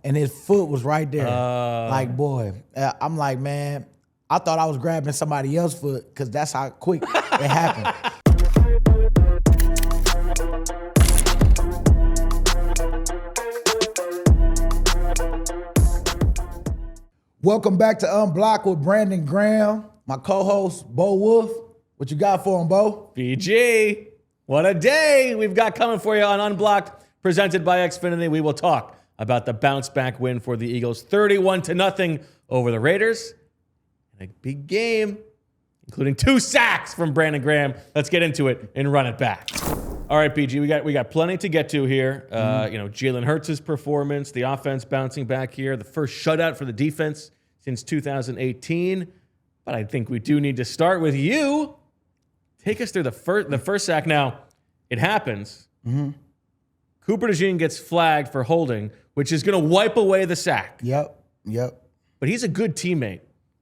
and his foot was right there. Like, boy, I'm like, man, I thought I was grabbing somebody else's foot because that's how quick it happened. Welcome back to Unblocked with Brandon Graham, my co-host, Bo Wolf. What you got for him, Bo? BG, what a day we've got coming for you on Unblocked, presented by Xfinity. We will talk about the bounce-back win for the Eagles, 31-0 over the Raiders. And a big game, including 2 sacks from Brandon Graham. Let's get into it and run it back. All right, BG, we got plenty to get to here. Jalen Hurts' performance, the offense bouncing back here, the first shutout for the defense since 2018. But I think we do need to start with you. Take us through the first sack. Now, it happens. Mm-hmm. Cooper DeJean gets flagged for holding, which is going to wipe away the sack. Yep. But he's a good teammate.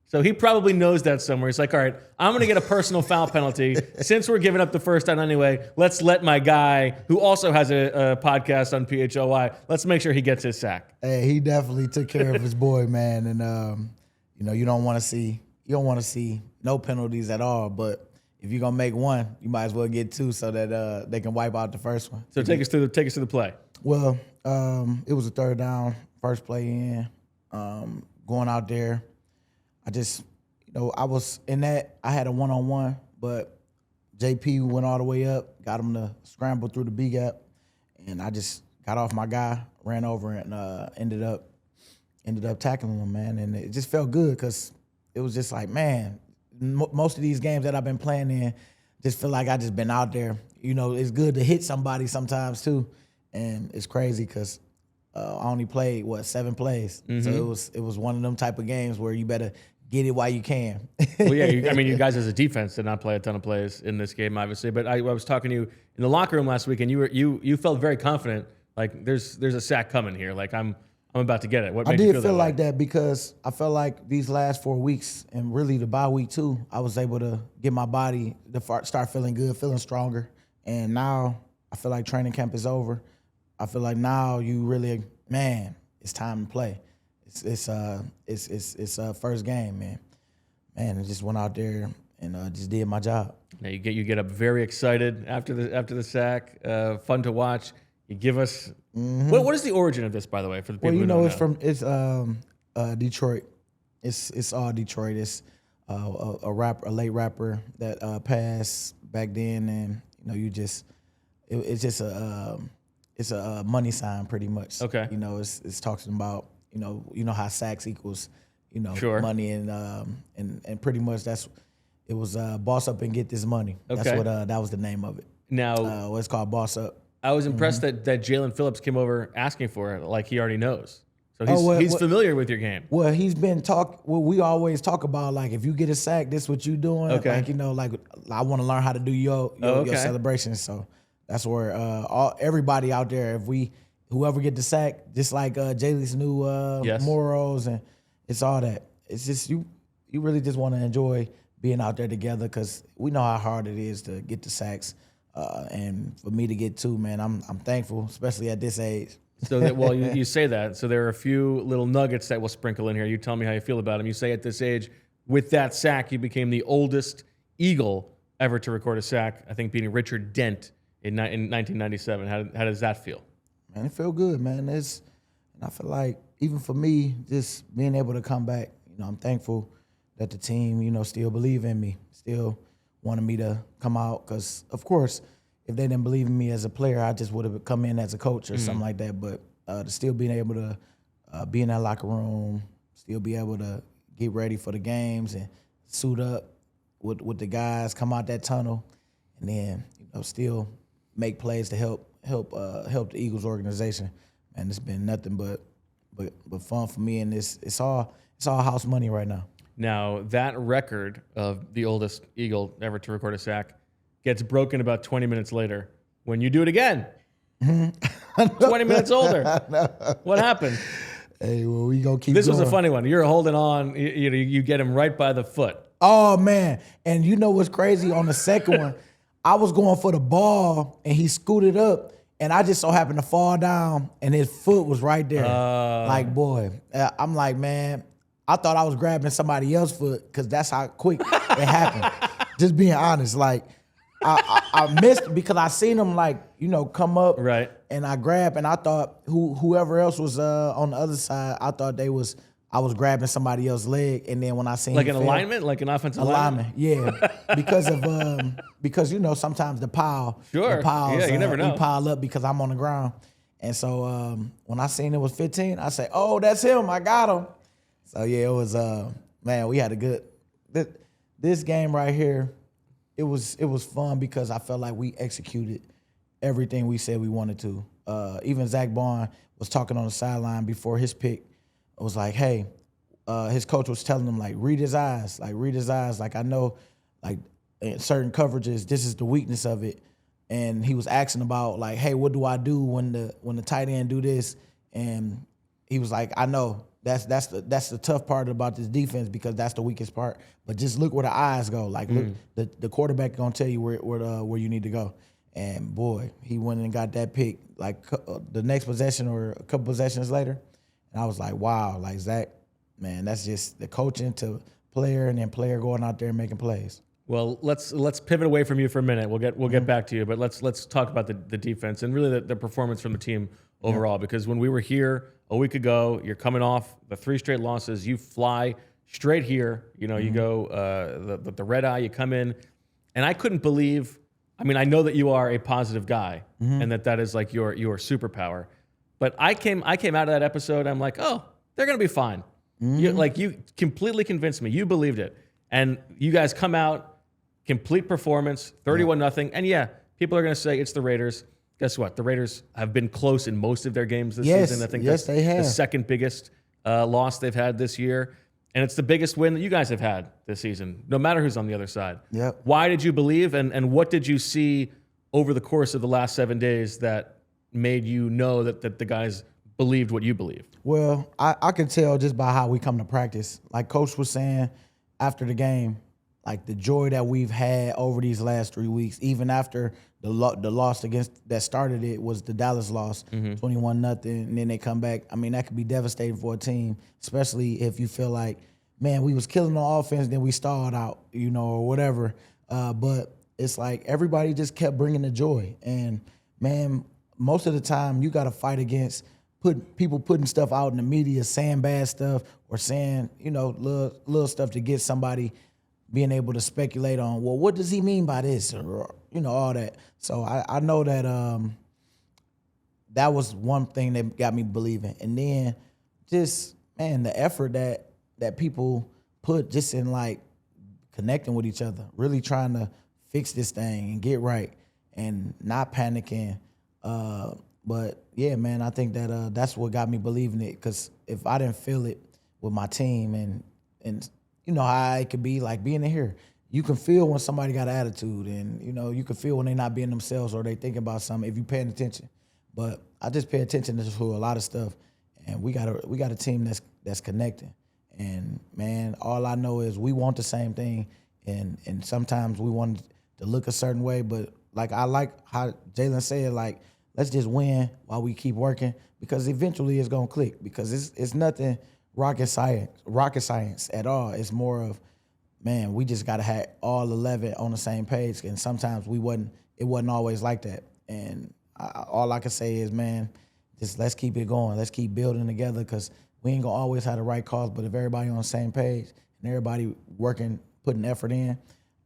So he probably knows that somewhere. He's like, all right, I'm going to get a personal foul penalty. Since we're giving up the first down anyway, let's let my guy, who also has a podcast on PHLY, let's make sure he gets his sack. Hey, he definitely took care of his boy, man. And, you don't want to see no penalties at all. But if you're going to make one, you might as well get 2 so that they can wipe out the first one. So take us through the play. Well, it was a third down, first play in, going out there. I just, I was in that. I had a one-on-one, but JP went all the way up, got him to scramble through the B gap, and I just got off my guy, ran over, and ended up tackling him, man. And it just felt good because it was just like, man, most of these games that I've been playing in just feel like I just been out there. It's good to hit somebody sometimes too, and it's crazy because I only played 7 plays, so it was one of them type of games where you better get it while you can. Well, yeah, you guys as a defense did not play a ton of plays in this game, obviously. But I was talking to you in the locker room last week, and you felt very confident. Like there's a sack coming here. Like I'm about to get it. What made you feel like that because I felt like these last 4 weeks and really the bye week too, I was able to get my body to start feeling good, feeling stronger. And now I feel like training camp is over. I feel like now you really, man, it's time to play. It's first game, man. Man, I just went out there and just did my job. Now you get up very excited after the sack. Fun to watch. You give us what is the origin of this, by the way, for the people who don't know? It's Detroit. It's all Detroit. It's a late rapper that passed back then, and it's a money sign pretty much. Okay. It's talking about how sacks equals, sure. money and pretty much it was boss up and get this money. Okay. That's what that was the name of it. Now it's called boss up. I was impressed that Jalen Phillips came over asking for it, like he already knows. So he's familiar with your game. Well, he's been we always talk about, like, if you get a sack, this what you doing. Okay. Like, I want to learn how to do your celebrations. So that's where everybody out there, whoever get the sack, just like Jaylee's new morals, and it's all that. It's just you really just want to enjoy being out there together because we know how hard it is to get the sacks. And for me to get 2, man, I'm thankful, especially at this age. So you say that. So there are a few little nuggets that we'll sprinkle in here. You tell me how you feel about them. You say at this age, with that sack, you became the oldest Eagle ever to record a sack, I think beating Richard Dent in 1997. How does that feel? Man, it feel good, man. And I feel like even for me, just being able to come back, I'm thankful that the team, still believe in me, still wanted me to come out because, of course, if they didn't believe in me as a player, I just would have come in as a coach or something like that. But to still being able to be in that locker room, still be able to get ready for the games and suit up with the guys, come out that tunnel, and then still make plays to help the Eagles organization. Man, it's been nothing but fun for me, and it's all house money right now. Now, that record of the oldest Eagle ever to record a sack gets broken about 20 minutes later when you do it again. 20 minutes older. What happened? Hey, well, we gonna keep This going. was a funny one. You're holding on. You get him right by the foot. Oh, man. And you know what's crazy? On the second one, I was going for the ball, and he scooted up, And I just so happened to fall down, and his foot was right there. Like, boy, I'm like, man, I thought I was grabbing somebody else's foot because that's how quick it happened. Just being honest, like, I missed because I seen him, like, come up. Right. And I grabbed, and I thought whoever else was on the other side, I thought I was grabbing somebody else's leg, and then when I seen Like him an alignment, like an offensive alignment, yeah, because sometimes the pile, Sure, the piles, yeah, you never know. we pile up because I'm on the ground, and so when I seen it was 15, I said, "Oh, that's him! I got him." So yeah, it was man, we had a good this game right here. It was fun because I felt like we executed everything we said we wanted to. Even Zach Bond was talking on the sideline before his pick. It was like, hey, his coach was telling him, like, read his eyes. Like, I know, like, in certain coverages, this is the weakness of it. And he was asking about, like, hey, what do I do when the tight end do this? And he was like, I know. That's the tough part about this defense because that's the weakest part. But just look where the eyes go. Like, look, the quarterback gonna tell you where you need to go. And boy, he went and got that pick like the next possession or a couple possessions later. And I was like, wow, like Zach, man, that's just the coaching to player and then player going out there and making plays. Well, let's pivot away from you for a minute. We'll get back to you, but let's talk about the defense and really the performance from the team overall. Because when we were here a week ago, you're coming off the 3 straight losses. You fly straight here. You go the red eye. You come in, and I couldn't believe. I mean, I know that you are a positive guy, and that is like your superpower. But I came out of that episode. I'm like, oh, they're gonna be fine. You completely convinced me. You believed it, and you guys come out, complete performance, 31-0. And yeah, people are gonna say it's the Raiders. Guess what? The Raiders have been close in most of their games this season. I think that's they have. The second biggest loss they've had this year, and it's the biggest win that you guys have had this season. No matter who's on the other side. Yep. Why did you believe, and what did you see over the course of the last 7 days that made you know that the guys believed what you believed? Well, I could tell just by how we come to practice. Like Coach was saying after the game, like the joy that we've had over these last 3 weeks, even after the loss that started it was the Dallas loss, 21-0, and then they come back. I mean, that could be devastating for a team, especially if you feel like, man, we was killing the offense, then we stalled out, or whatever. But it's like everybody just kept bringing the joy. And, man, most of the time you got to fight against people putting stuff out in the media, saying bad stuff or saying, little stuff to get somebody being able to speculate on, well, what does he mean by this? Or, all that. So I know that that was one thing that got me believing. And then just, man, the effort that people put just in, like, connecting with each other, really trying to fix this thing and get right and not panicking. But, yeah, man, I think that that's what got me believing it, because if I didn't feel it with my team and you know how it could be, like, being in here, you can feel when somebody got attitude, and, you can feel when they not being themselves or they thinking about something if you paying attention. But I just pay attention to a lot of stuff, and we got a team that's connecting. And, man, all I know is we want the same thing, and sometimes we want to look a certain way, but, like, I like how Jalen said, like, let's just win while we keep working, because eventually it's gonna click, because it's nothing rocket science at all. It's more of, man, we just gotta have all 11 on the same page, and sometimes it wasn't always like that. And all I can say is, man, just let's keep it going. Let's keep building together, because we ain't gonna always have the right calls, but if everybody on the same page and everybody working, putting effort in,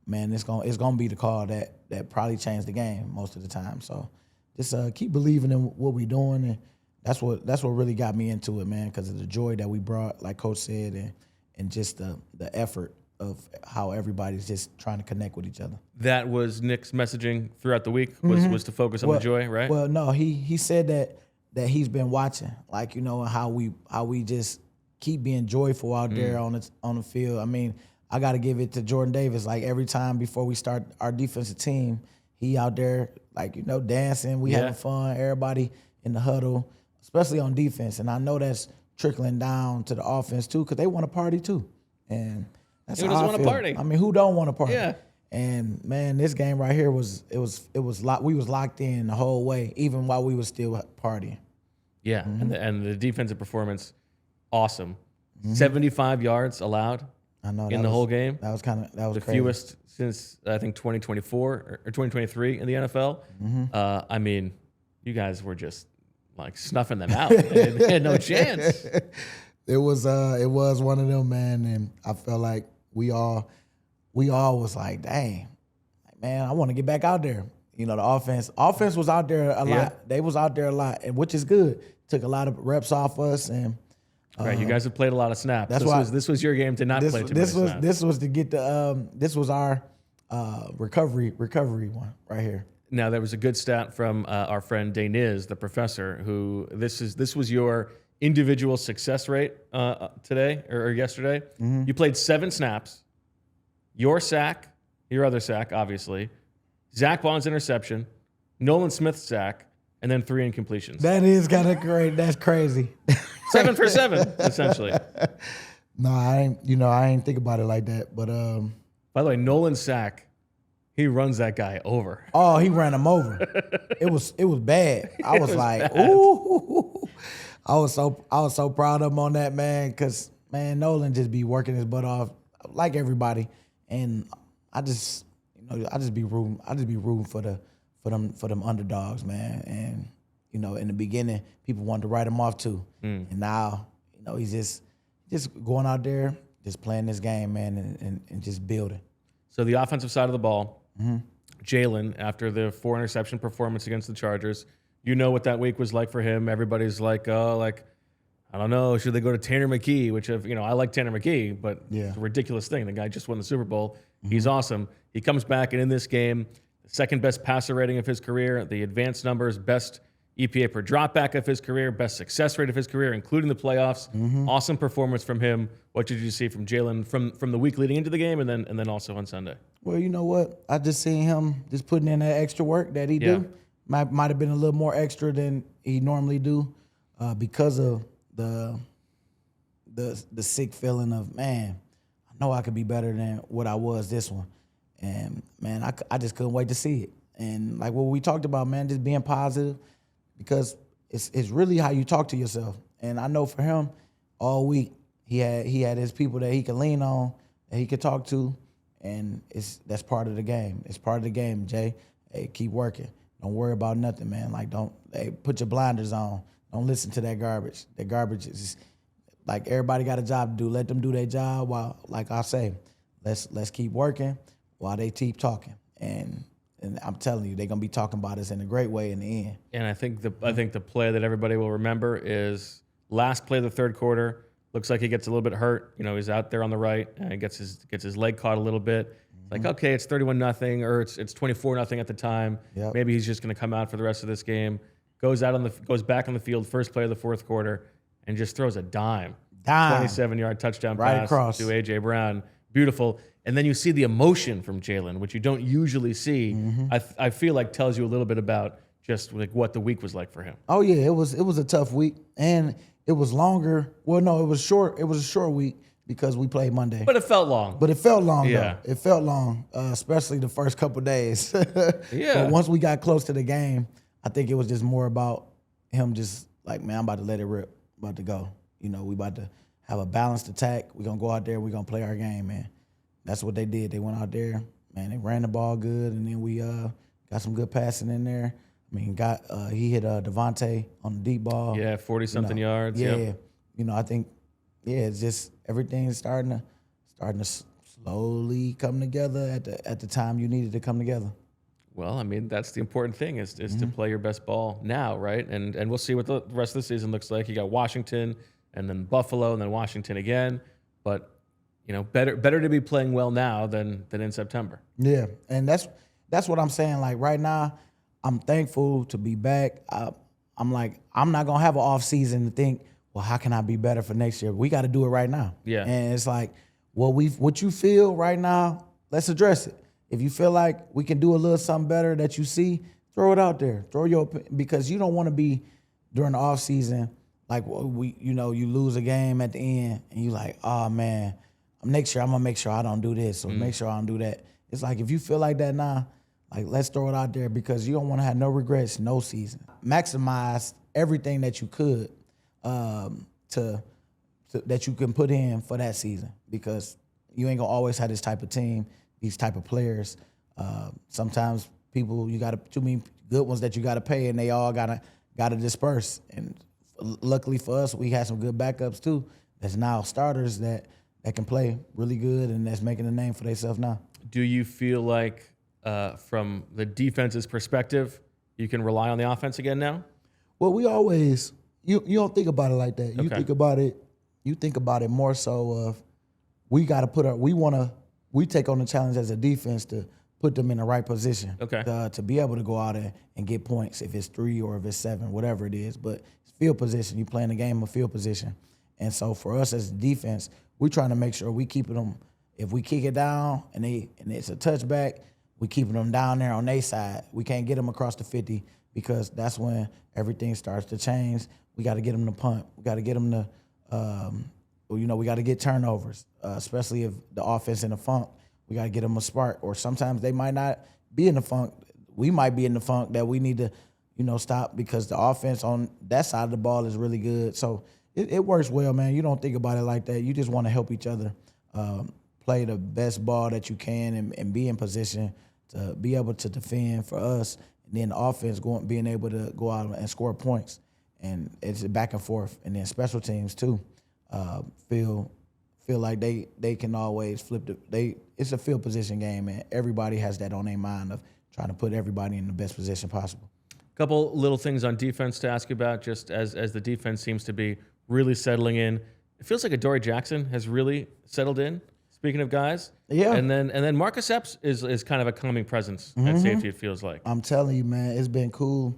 man, it's gonna be the call that probably changed the game most of the time. So just keep believing in what we're doing, and that's what really got me into it, man, because of the joy that we brought, like Coach said, and just the effort of how everybody's just trying to connect with each other. That was Nick's messaging throughout the week, was to focus on the joy, right? Well, no, he said that he's been watching, like, and how we just keep being joyful out there on the field. I mean, I got to give it to Jordan Davis. Like, every time before we start our defensive team, he out there, like, dancing. We having fun. Everybody in the huddle, especially on defense. And I know that's trickling down to the offense too, because they want to party too. And that's who how doesn't I want to feel. party? I mean, who don't want to party? Yeah. And man, this game right here we was locked in the whole way, even while we were still partying. Yeah, and the defensive performance, awesome. 75 yards allowed I know in the whole game. That was The crazy. fewest since I think 2024 or 2023 in the NFL. I mean, you guys were just like snuffing them out. They had no chance. It was one of them, man, and I felt like we all was like, dang, man, I want to get back out there. You know, the offense was out there a lot. Yeah. They was out there a lot, and which is good. Took a lot of reps off us, and Right, you guys have played a lot of snaps. That's why this was your game to not play too many snaps. this was to get the this was our recovery one right here. Now there was a good stat from our friend Daniz, the professor, who this was your individual success rate today or yesterday. You played 7 snaps. Your sack, your other sack, obviously, Zach Bond's interception, Nolan Smith's sack, and then 3 incompletions. That is kind of great. That's crazy. 7 for 7, essentially. No, I ain't think about it like that. But By the way, Nolan's sack, he runs that guy over. oh, he ran him over. It was bad. I was like, bad. ooh. I was so proud of him on that, man, because man, Nolan just be working his butt off like everybody, and I just be rooting for them underdogs, man. And in the beginning, people wanted to write him off too, and now he's just going out there, just playing this game, man, and just building. So the offensive side of the ball, Jalen, after the 4 interception performance against the Chargers, you know what that week was like for him. Everybody's like, I don't know, should they go to Tanner McKee? Which I like Tanner McKee, but it's a ridiculous thing. The guy just won the Super Bowl. He's awesome. He comes back, and in this game, the second best passer rating of his career, the advanced numbers, best EPA per dropback of his career, best success rate of his career, including the playoffs. Awesome performance from him. What did you see from Jalen from the week leading into the game, and then also on Sunday? Well, you know what? I just seen him just putting in that extra work that he do. Might have been a little more extra than he normally do, because of the sick feeling of, man, I know I could be better than what I was this one. And man, I just couldn't wait to see it. And like what we talked about, man, just being positive, because it's really how you talk to yourself. And I know for him, all week he had his people that he could lean on, that he could talk to, and that's part of the game. It's part of the game, Jay. Hey, keep working. Don't worry about nothing, man. Like, put your blinders on. Don't listen to that garbage. That garbage is like, everybody got a job to do. Let them do their job while, like I say, let's keep working while they keep talking. And I'm telling you, they're gonna be talking about us in a great way in the end. And I think the play that everybody will remember is last play of the third quarter. Looks like he gets a little bit hurt. He's out there on the right and gets his leg caught a little bit. It's like, okay, it's 31-0 or it's 24-0 at the time. Yep. Maybe he's just going to come out for the rest of this game. Goes back on the field, first play of the fourth quarter, and just throws a dime. 27-yard touchdown pass across to A.J. Brown. Beautiful. And then you see the emotion from Jalen, which you don't usually see. I feel like tells you a little bit about just like what the week was like for him. Oh yeah, it was a tough week, and it was longer. Well, no, it was short. It was a short week because we played Monday. But it felt long. But it felt long, Yeah. though. It felt long, especially the first couple of days. Yeah. But once we got close to the game, I think it was just more about him just like, man, I'm about to let it rip, about to go. We about to have a balanced attack. We're going to go out there. We're going to play our game, man. That's what they did. They went out there, man, they ran the ball good, and then we got some good passing in there. I mean, he hit Devontae on the deep ball. Yeah, 40-something yards. Yeah, Yep. I think, it's just everything is starting to slowly come together at the time you needed to come together. Well, I mean, that's the important thing is to play your best ball now, right? And we'll see what the rest of the season looks like. You got Washington and then Buffalo and then Washington again. But, better to be playing well now than in September. Yeah, and that's what I'm saying. Like right now, I'm thankful to be back. I'm like, I'm not going to have an off season to think, well, how can I be better for next year? We got to do it right now. Yeah. And it's like, what you feel right now, let's address it. If you feel like we can do a little something better that you see, throw it out there. Because you don't want to be during the off season like you lose a game at the end and you like, oh man, next year I'm gonna make sure I don't do this or make sure I don't do that. It's like, if you feel like that now, like, let's throw it out there, because you don't want to have no regrets, no season. Maximize everything that you could that you can put in for that season, because you ain't gonna always have this type of team, these type of players. Sometimes people, you got too many good ones that you got to pay, and they all gotta disperse. And luckily for us, we had some good backups too. That's now starters that can play really good, and that's making a name for themselves now. Do you feel like, from the defense's perspective, you can rely on the offense again now? Well, we always you don't think about it like that. You think about it more so of, we got to we take on the challenge as a defense to put them in the right position. To be able to go out and get points, if it's 3 or if it's 7, whatever it is. But it's field position. You playing the game of field position. And so for us as a defense, we're trying to make sure we keeping them. If we kick it down and it's a touchback, we keeping them down there on their side. We can't get them across the 50, because that's when everything starts to change. We got to get them to punt. We got to get them to, we got to get turnovers, especially if the offense in a funk. We got to get them a spark. Or sometimes they might not be in the funk. We might be in the funk that we need to, stop, because the offense on that side of the ball is really good. So it works well, man. You don't think about it like that. You just want to help each other play the best ball that you can and be in position to be able to defend for us. And then the offense being able to go out and score points. And it's back and forth. And then special teams too feel like they can always flip it's a field position game, and everybody has that on their mind of trying to put everybody in the best position possible. A couple little things on defense to ask you about, just as the defense seems to be really settling in. It feels like Adoree Jackson has really settled in. Speaking of guys, yeah, and then Marcus Epps is kind of a calming presence at safety. It feels like. I'm telling you, man, it's been cool.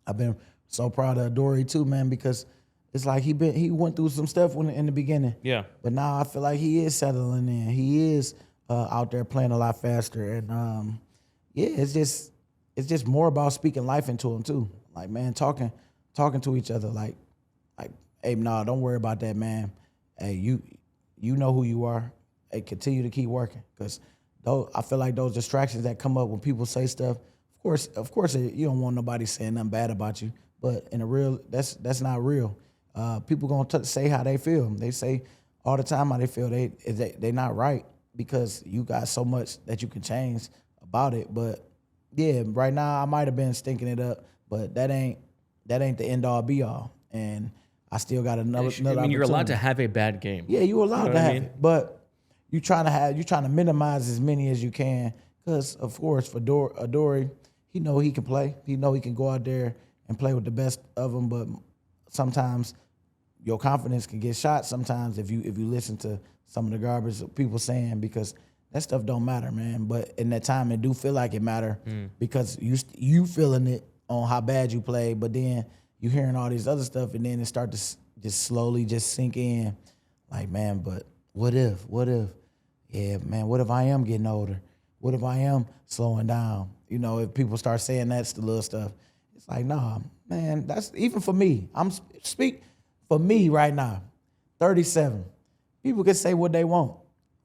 I've been so proud of Adoree too, man, because it's like he went through some stuff in the beginning. Yeah. But now I feel like he is settling in. He is out there playing a lot faster, and it's just more about speaking life into him too. Like, man, talking to each other. Like, hey, nah, don't worry about that, man. Hey, you know who you are. Hey, continue to keep working, because I feel like those distractions that come up when people say stuff. Of course, you don't want nobody saying nothing bad about you, but in a real, that's not real. People gonna say how they feel. They say all the time how they feel. They not right, because you got so much that you can change about it. But yeah, right now I might have been stinking it up, but that ain't the end all be all. And I still got another. I mean, you're allowed to have a bad game. Yeah, you're allowed to have it, but you're trying to minimize as many as you can, because of course for Adoree, he know he can play. He know he can go out there and play with the best of them. But sometimes your confidence can get shot. Sometimes if you listen to some of the garbage people saying, because that stuff don't matter, man. But in that time, it do feel like it matter, because you feeling it on how bad you play. But then you hearing all these other stuff, and then it start to just slowly just sink in. Like, man, but what if? Yeah, man, what if I am getting older? What if I am slowing down? If people start saying that's the little stuff, it's like, nah, man, that's even for me. I'm speak for me right now, 37. People can say what they want,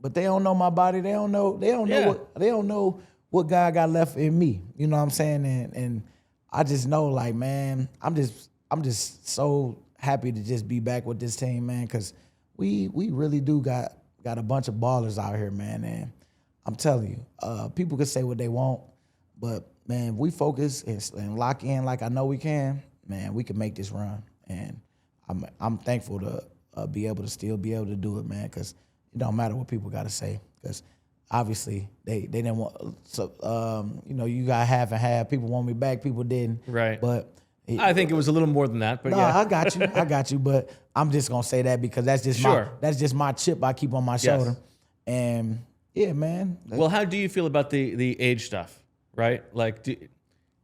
but they don't know my body. They don't know what God got left in me. You know what I'm saying? And I just know, like, man, I'm just so happy to just be back with this team, man, because we really do got a bunch of ballers out here, man. And I'm telling you, people can say what they want, but man, if we focus and lock in like I know we can, man, we can make this run. And I'm thankful to be able to still be able to do it, man, because it don't matter what people got to say, because obviously they didn't want. So you got half and half. People want me back. People didn't. Right. But I think it was a little more than that. But no, yeah, I got you. But I'm just gonna say that because that's just my chip I keep on my shoulder. Yes. And yeah, man. Well, how do you feel about the age stuff? Right? Like,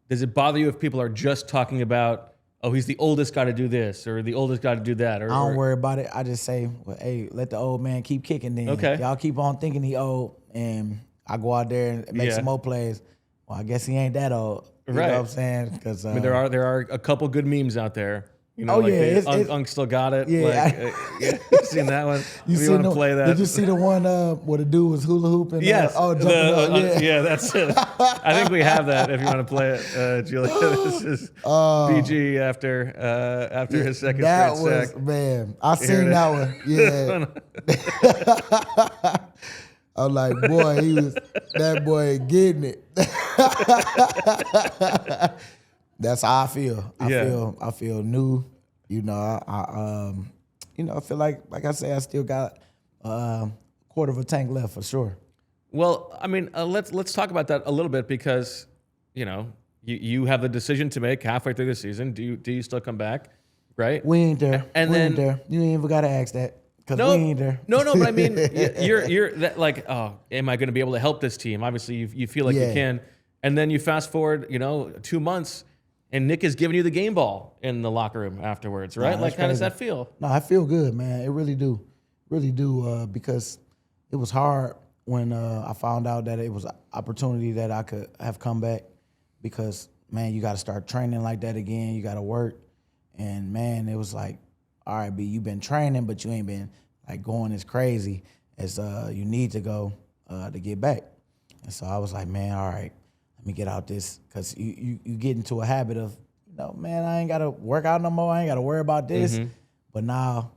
does it bother you if people are just talking about, oh, he's the oldest guy to do this, or the oldest guy to do that? Or, I don't worry about it. I just say, well, hey, let the old man keep kicking then. Okay. Y'all keep on thinking he old, and I go out there and make some more plays. Well, I guess he ain't that old. You know what I'm saying? Because I mean, there are a couple good memes out there. You know, Oh, like yeah, Unk still got it. Yeah, Like, you seen that one? You want to play that? Did you see the one where the dude was hula hooping? Yes. Jumping up? Yeah, that's it. I think we have that if you want to play it, Julia. This is BG after his second That straight was, sack. man, I seen that one. Yeah. I'm like, boy, that boy getting it. That's how I feel. I feel new. You know, I feel like I say, I still got quarter of a tank left for sure. Well, I mean, let's talk about that a little bit because, you know, you have the decision to make halfway through the season. Do you still come back? Right? We ain't there. And we then ain't there. You ain't even got to ask that because no, we ain't there. No, but I mean, you're that like, oh, am I going to be able to help this team? Obviously, you feel like you can, and then you fast forward, 2 months. And Nick is giving you the game ball in the locker room afterwards, right? Nah, like, how does crazy. that feel? No, I feel good, man. It really do, because it was hard when I found out that it was an opportunity that I could have come back. Because man, you got to start training like that again. You got to work, and man, it was like, all right, B, you've been training, but you ain't been like going as crazy as you need to go to get back. And so I was like, man, all right. Let me get out this, because you get into a habit of, man, I ain't got to work out no more. I ain't got to worry about this. Mm-hmm. But now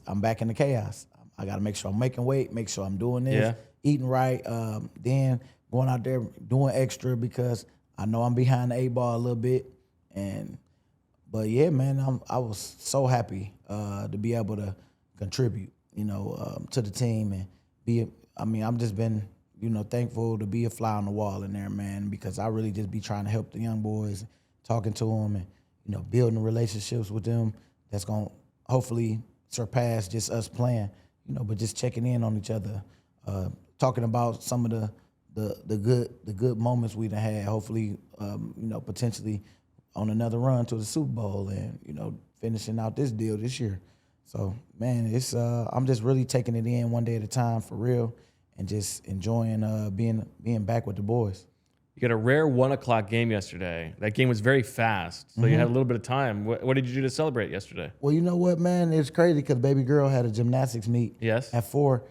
I'm back in the chaos. I got to make sure I'm making weight, make sure I'm doing this, eating right, then going out there doing extra because I know I'm behind the 8 ball a little bit. But yeah, man, I was so happy to be able to contribute, to the team and I'm just been, thankful to be a fly on the wall in there, man, because I really just be trying to help the young boys, talking to them and, building relationships with them that's going to hopefully surpass just us playing, but just checking in on each other, talking about some of the good moments we done had, hopefully, potentially on another run to the Super Bowl and, finishing out this deal this year. So, man, it's I'm just really taking it in one day at a time for real. And just enjoying being back with the boys. You got a rare 1:00 game yesterday. That game was very fast, so you had a little bit of time. What did you do to celebrate yesterday? Well, you know what, man? It's crazy because baby girl had a gymnastics meet at 4.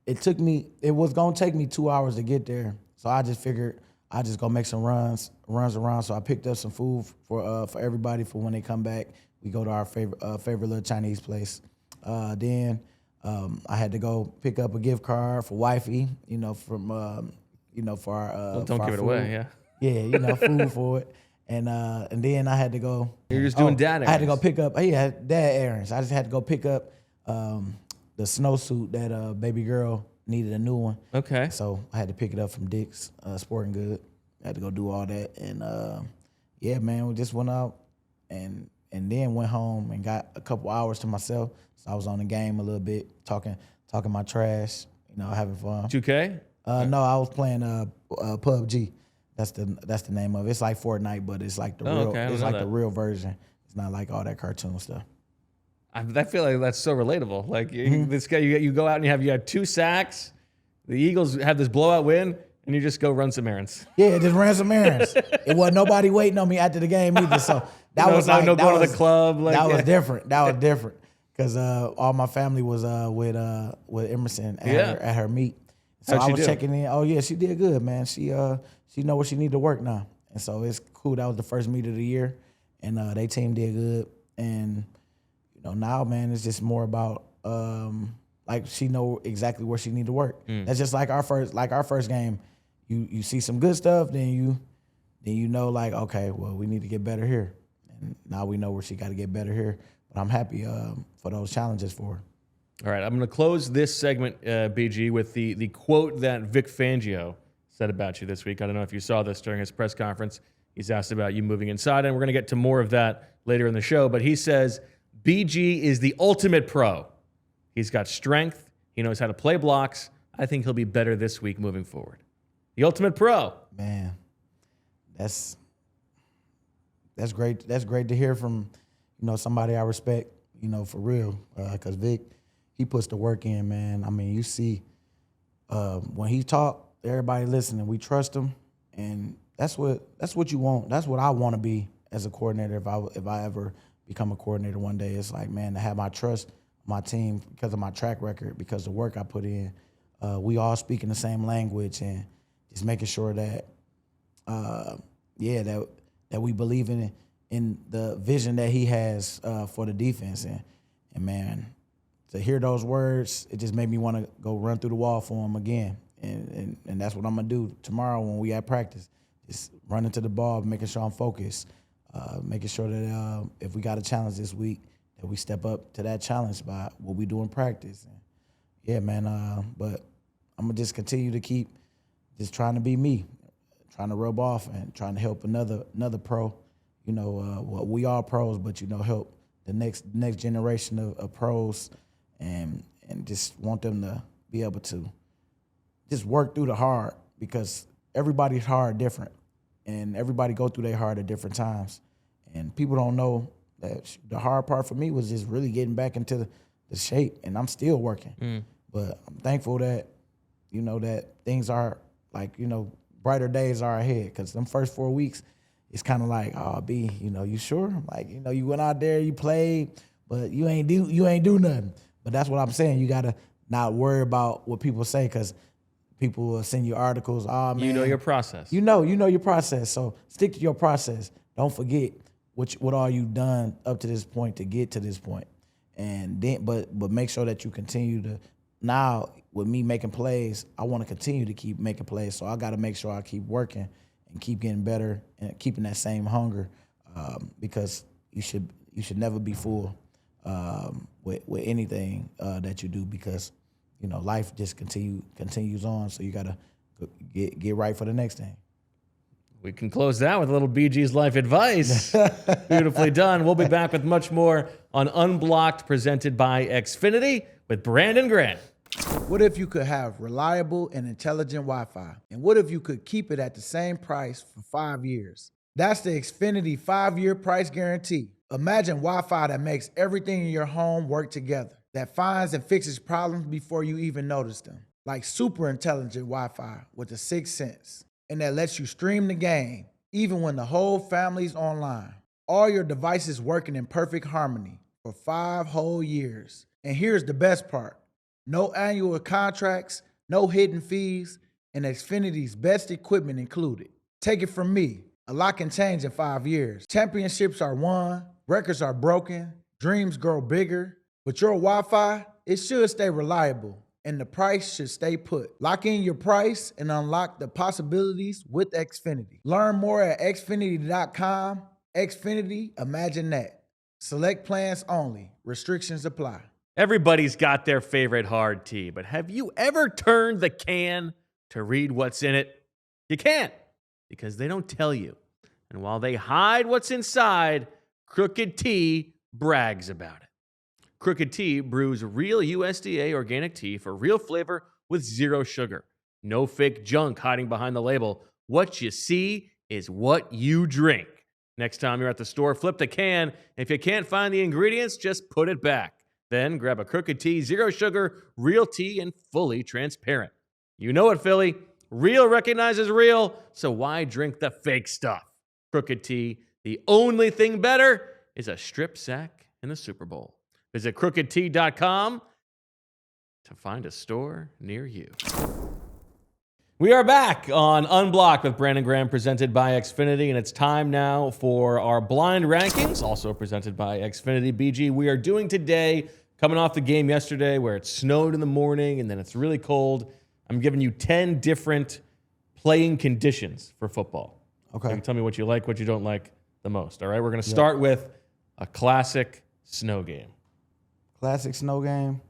It was going to take me 2 hours to get there. So I just figured I just go make some runs around. So I picked up some food for everybody for when they come back. We go to our favorite little Chinese place. Then I had to go pick up a gift card for wifey, from for our don't give it away, food for it, and then I had to go. You're just doing dad errands. I had to go pick up. Dad errands. I just had to go pick up the snowsuit that baby girl needed a new one. Okay. So I had to pick it up from Dick's Sporting Good. I had to go do all that, and man, we just went out and then went home and got a couple hours to myself. So I was on the game a little bit, talking my trash, having fun. 2K? No, I was playing PUBG. That's the name of it. It's like Fortnite, but it's like the real. Okay. It's like the real version. It's not like all that cartoon stuff. I feel like that's so relatable. Like this guy, you go out and you have 2 sacks. The Eagles have this blowout win, and you just go run some errands. Yeah, just ran some errands. It wasn't nobody waiting on me after the game either. So that was like no going to the club. Like, that was different. That was different. Because all my family was with Emerson at her meet, so I was checking in. Oh yeah, she did good, man. She know where she need to work now, and so it's cool. That was the first meet of the year, and they team did good. And now, man, it's just more about like she know exactly where she need to work. That's just like our first game. You see some good stuff, then you know like, okay, well, we need to get better here, and now we know where she got to get better here. But I'm happy for those challenges for her. All right, I'm going to close this segment, BG, with the quote that Vic Fangio said about you this week. I don't know if you saw this during his press conference. He's asked about you moving inside, and we're going to get to more of that later in the show. But he says, BG is the ultimate pro. He's got strength. He knows how to play blocks. I think he'll be better this week moving forward. The ultimate pro. Man, that's great. That's great to hear from somebody I respect, for real. Because Vic, he puts the work in, man. I mean, you see, when he talk, everybody listening. We trust him, and that's what you want. That's what I want to be as a coordinator if I ever become a coordinator one day. It's like, man, to have my trust, my team, because of my track record, because of the work I put in, we all speaking the same language, and just making sure that, that we believe in the vision that he has for the defense. And man, to hear those words, it just made me want to go run through the wall for him again. And that's what I'm going to do tomorrow when we at practice. Just running to the ball, making sure I'm focused, making sure that if we got a challenge this week, that we step up to that challenge by what we do in practice. And yeah, man, but I'm going to just continue to keep just trying to be me, trying to rub off and trying to help another pro. You know, well, we all pros, but, you know, help the next generation of pros and just want them to be able to just work through the hard, because everybody's hard different, and everybody go through their hard at different times. And people don't know that the hard part for me was just really getting back into the shape, and I'm still working. But I'm thankful that, you know, that things are like, you know, brighter days are ahead, because them first 4 weeks, it's kind of like, oh, B, you know, you sure? I'm like, you know, you went out there, you played, but you ain't do nothing. But that's what I'm saying. You got to not worry about what people say, because people will send you articles. Oh, man. You know your process. You know your process. So stick to your process. Don't forget what all you've done up to this point to get to this point. And then, but make sure that you continue to. Now, with me making plays, I want to continue to keep making plays. So I got to make sure I keep working and keep getting better and keeping that same hunger, because you should never be full with anything that you do, because, you know, life just continues on. So you got to get right for the next thing. We can close that with a little BG's life advice. Beautifully done. We'll be back with much more on Unblocked, presented by Xfinity, with Brandon Grant. What if you could have reliable and intelligent Wi-Fi? And what if you could keep it at the same price for 5 years? That's the Xfinity 5-year price guarantee. Imagine Wi-Fi that makes everything in your home work together, that finds and fixes problems before you even notice them. Like super intelligent Wi-Fi with a 6th sense, and that lets you stream the game even when the whole family's online. All your devices working in perfect harmony for 5 whole years. And here's the best part. No annual contracts, no hidden fees, and Xfinity's best equipment included. Take it from me, a lot can change in 5 years. Championships are won, records are broken, dreams grow bigger, but your Wi-Fi, it should stay reliable, and the price should stay put. Lock in your price and unlock the possibilities with Xfinity. Learn more at Xfinity.com. Xfinity, imagine that. Select plans only. Restrictions apply. Everybody's got their favorite hard tea, but have you ever turned the can to read what's in it? You can't, because they don't tell you. And while they hide what's inside, Crooked Tea brags about it. Crooked Tea brews real USDA organic tea for real flavor with 0 sugar. No fake junk hiding behind the label. What you see is what you drink. Next time you're at the store, flip the can. If you can't find the ingredients, just put it back. Then grab a Crooked Tea, 0 sugar, real tea, and fully transparent. You know it, Philly. Real recognizes real, so why drink the fake stuff? Crooked Tea, the only thing better is a strip sack in the Super Bowl. Visit crookedtea.com to find a store near you. We are back on Unblocked with Brandon Graham, presented by Xfinity, and it's time now for our blind rankings, also presented by Xfinity. BG, we are doing today, coming off the game yesterday where it snowed in the morning and then it's really cold. I'm giving you 10 different playing conditions for football. Okay. You can tell me what you like, what you don't like the most. All right, we're going to start with a classic snow game. Classic snow game.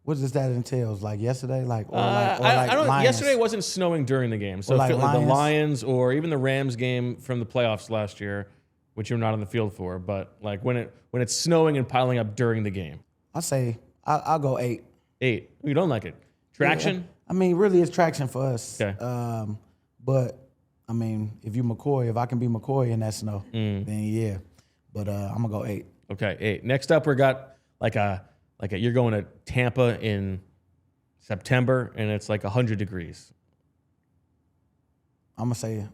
What does that entails? Like yesterday, I don't. Lions? Yesterday wasn't snowing during the game, so Or like the Lions? Lions or even the Rams game from the playoffs last year, which you're not on the field for, but like when it's snowing and piling up during the game. I'll go 8. 8. You don't like it? Traction? Yeah, I mean, really, it's traction for us. Okay. But I mean, if I can be McCoy in that snow, then yeah. But I'm gonna go 8. Okay, 8. Next up, we got you're going to Tampa in September and it's like 100 degrees. I'm gonna say.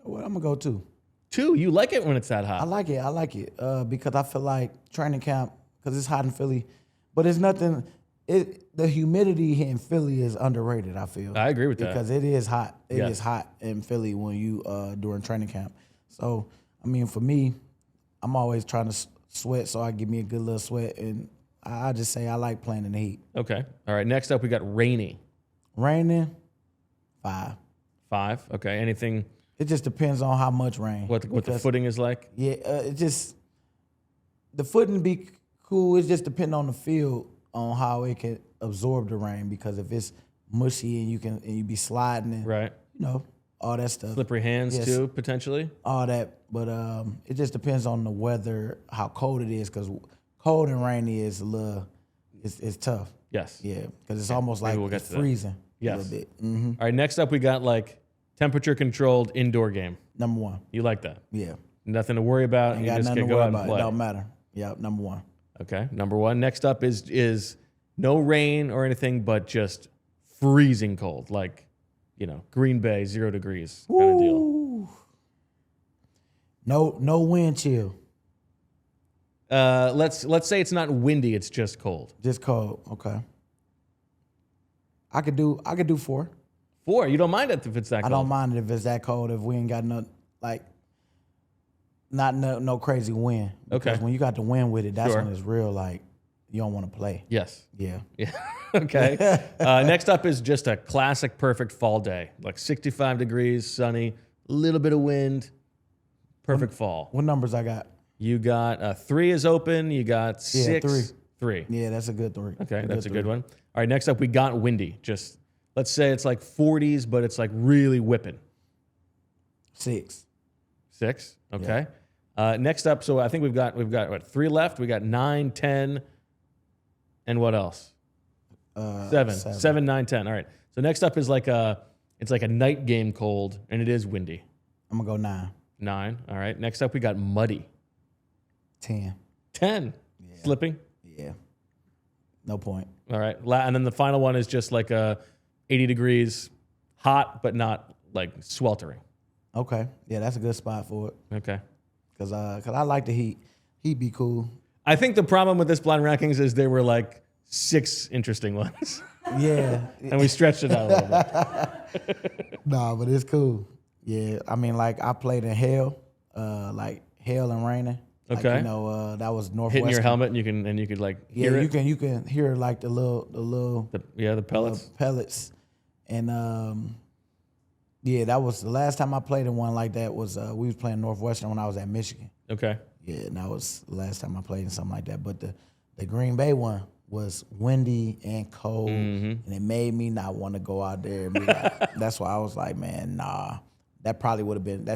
Well, I'm gonna go 2. 2. You like it when it's that I hot. like it because I feel like training camp, because it's hot in Philly, but it's nothing. The humidity in Philly is underrated, I feel. I agree with that. Because it is hot. It Yes. is hot in Philly when you during training camp. So, I mean, for me, I'm always trying to sweat, so I give me a good little sweat, and I just say I like playing in the heat. Okay. All right. Next up, we got rainy. Raining, 5. 5. Okay. Anything? It just depends on how much rain. What the footing is like? Yeah, it just the footing be cool. It just depends on the field on how it can absorb the rain. Because if it's mushy and you be sliding and Right. all that stuff, Slippery hands Yes. too, potentially. all that. But it just depends on the weather, how cold it is. Because cold and rainy is a little, it's tough. Yes. Yeah, because it's almost like we'll get it's to that. freezing Yes. a little bit. Mm-hmm. All right. Next up, we got like temperature controlled indoor game. Number 1. You like that? Yeah, Nothing to worry about. ain't You got just nothing can to go worry out and about. It play. don't matter. Yeah, number 1. Okay. Number 1. Next up is no rain or anything, but just freezing cold, like Green Bay, 0 degrees kind of deal. Ooh. No wind chill. Let's say it's not windy, it's just cold. Just cold. Okay. I could do 4. 4. You don't mind it if it's that I cold. don't mind it if it's that cold. If we ain't got no crazy wind. Because Okay. when you got the wind with it, that's Sure. when it's real. Like you don't want to play. Yes. Yeah. Yeah. Okay. Next up is just a classic perfect fall day, like 65 degrees, sunny, a little bit of wind, perfect fall. What numbers I got? You got 3 is open. You got 6. 3. 3. Yeah, that's a good 3. Okay, that's a good one. All right, next up we got windy. Just let's say it's like 40s, but it's like really whipping. 6. 6. Okay. Next up, so I think we've got what 3 left. We got 9, 10, and what else? 7. 7, 9, 10. All right. So next up is it's like a night game cold, and it is windy. I'm gonna go 9. 9. All right. Next up we got muddy. 10. 10. Slipping. Yeah. No point. All right. And then the final one is just like 80 degrees, hot but not like sweltering. Okay. Yeah, that's a good spot for it. Okay. Cause I like the heat. Heat be cool. I think the problem with this blind rankings is there were like 6 interesting ones, Yeah. and we stretched it out a little bit. Nah, but it's cool. Yeah. I mean, like I played in hail, like hail and raining. Like, Okay. that was Northwestern. Hitting your helmet, and you could like hear Yeah, it. you can hear like the little The pellets. pellets, and yeah, that was the last time I played in one like that. Was we was playing Northwestern when I was at Michigan. Okay. Yeah, and that was the last time I played in something like that. But the Green Bay one was windy and cold, and it made me not want to go out there and be like. That's why I was like, man, nah. That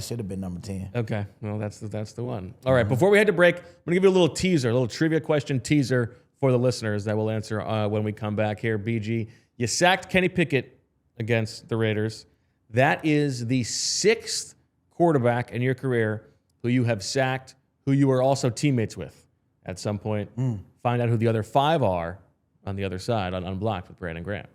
should have been number 10. Okay. Well, that's the one. All right. Before we head to break, I'm gonna give you a little teaser, a little trivia question teaser for the listeners that we'll answer when we come back here. BG, you sacked Kenny Pickett against the Raiders. That is the 6th quarterback in your career who you have sacked, who you were also teammates with at some point. Find out who the other 5 are on the other side on Unblocked with Brandon Graham.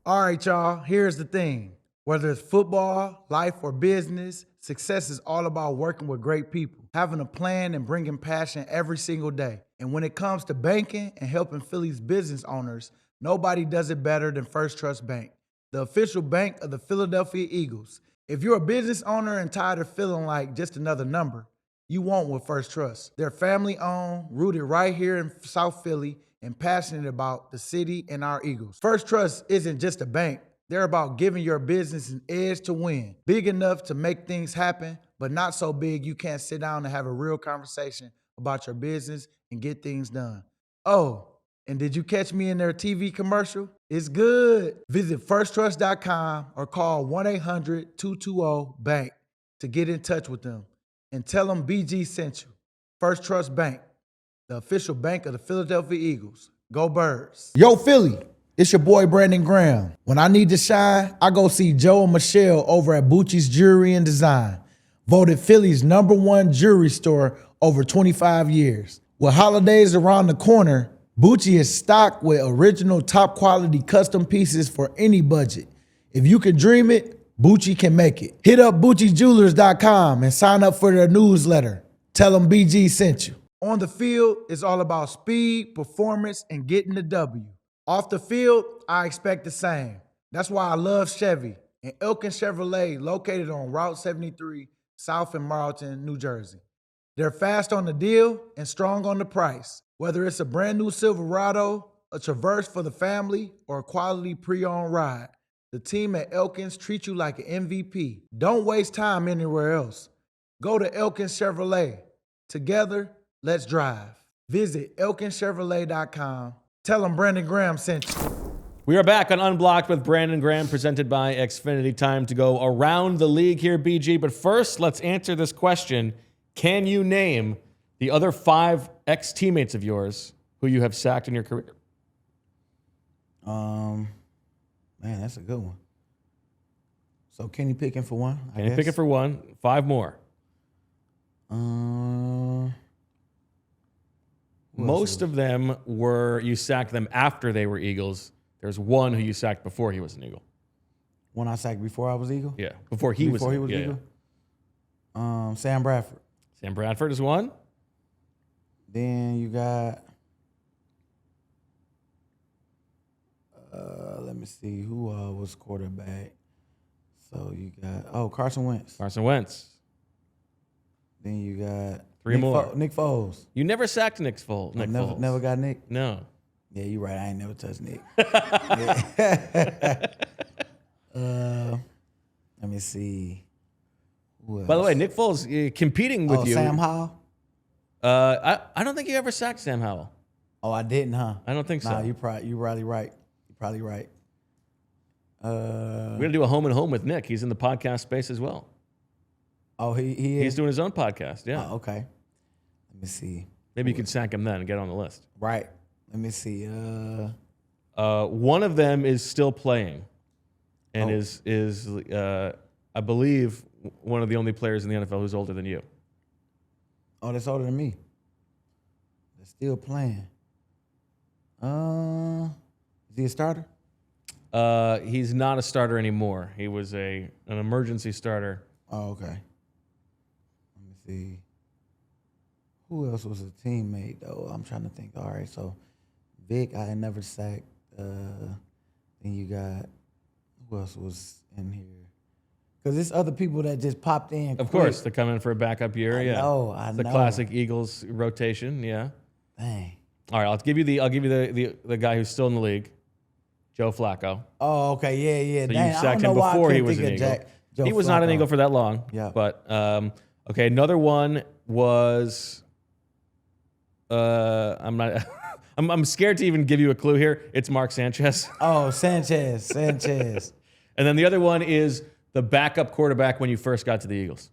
All right, y'all, here's the thing. Whether it's football, life, or business, success is all about working with great people, having a plan and bringing passion every single day. And when it comes to banking and helping Philly's business owners, nobody does it better than Firstrust Bank, the official bank of the Philadelphia Eagles. If you're a business owner and tired of feeling like just another number, you won't with Firstrust. They're family-owned, rooted right here in South Philly, and passionate about the city and our Eagles. Firstrust isn't just a bank. They're about giving your business an edge to win. Big enough to make things happen, but not so big you can't sit down and have a real conversation about your business and get things done. Oh, and did you catch me in their TV commercial? It's good. Visit firstrust.com or call 1-800-220-BANK to get in touch with them and tell them BG sent you. First Trust Bank, the official bank of the Philadelphia Eagles. Go Birds. Yo, Philly, it's your boy Brandon Graham. When I need to shine, I go see Joe and Michelle over at Bucci's Jewelry and Design, voted Philly's #1 jewelry store over 25 years. With holidays around the corner, Bucci is stocked with original top quality custom pieces for any budget. If you can dream it, Bucci can make it. Hit up BucciJewelers.com and sign up for their newsletter. Tell them BG sent you. On the field, it's all about speed, performance, and getting the W. Off the field, I expect the same. That's why I love Chevy and Elkins Chevrolet, located on Route 73, South in Marlton, New Jersey. They're fast on the deal and strong on the price. Whether it's a brand new Silverado, a Traverse for the family, or a quality pre-owned ride, the team at Elkins treat you like an MVP. Don't waste time anywhere else. Go to Elkins Chevrolet. Together, let's drive. Visit ElkinsChevrolet.com. Tell them Brandon Graham sent you. We are back on Unblocked with Brandon Graham, presented by Xfinity. Time to go around the league here, BG. But first, let's answer this question. Can you name the other 5 ex-teammates of yours who you have sacked in your career? Man, that's a good one. So Kenny Pickett for one, I guess. Kenny Pickett for one. 5 more. Most of them were, you sacked them after they were Eagles. There's one who you sacked before he was an Eagle. One I sacked before I was Eagle? Yeah, before he was Eagle. Yeah. Sam Bradford. Sam Bradford is one. Then you got, let me see, who was quarterback? So you got, Carson Wentz. Carson Wentz. Then you got 3 more. Nick Foles. You never sacked Nick Foles. Never got Nick? No. Yeah, you're right. I ain't never touched Nick. Let me see. Who else? By the way, Nick Foles competing with you. Sam Howell? I don't think you ever sacked Sam Howell. Oh, I didn't, huh? I don't think so. Nah, you're probably right. You're probably right. We're gonna do a home and home with Nick. He's in the podcast space as well. Oh, he is? He's doing his own podcast. Yeah. Oh, okay. Let me see. Maybe you can sack him then and get on the list. Right. Let me see. One of them is still playing, and is I believe one of the only players in the NFL who's older than you. Oh, that's older than me. They're still playing. Is he a starter? He's not a starter anymore. He was an emergency starter. Oh, okay. Let me see. Who else was a teammate, though? I'm trying to think. All right, so Vic, I had never sacked. Then you got, who else was in here? Because there's other people that just popped in. Of course, they come in for a backup year. I know. It's the classic Eagles rotation. Yeah. Dang. All right, I'll give you the guy who's still in the league, Joe Flacco. Oh, okay, yeah. So Dang, you sacked him before he was an Eagle. He was not an Eagle for that long. Yeah. But okay, another one was I'm not. I'm scared to even give you a clue here. It's Mark Sanchez. Oh, Sanchez. And then the other one is the backup quarterback when you first got to the Eagles.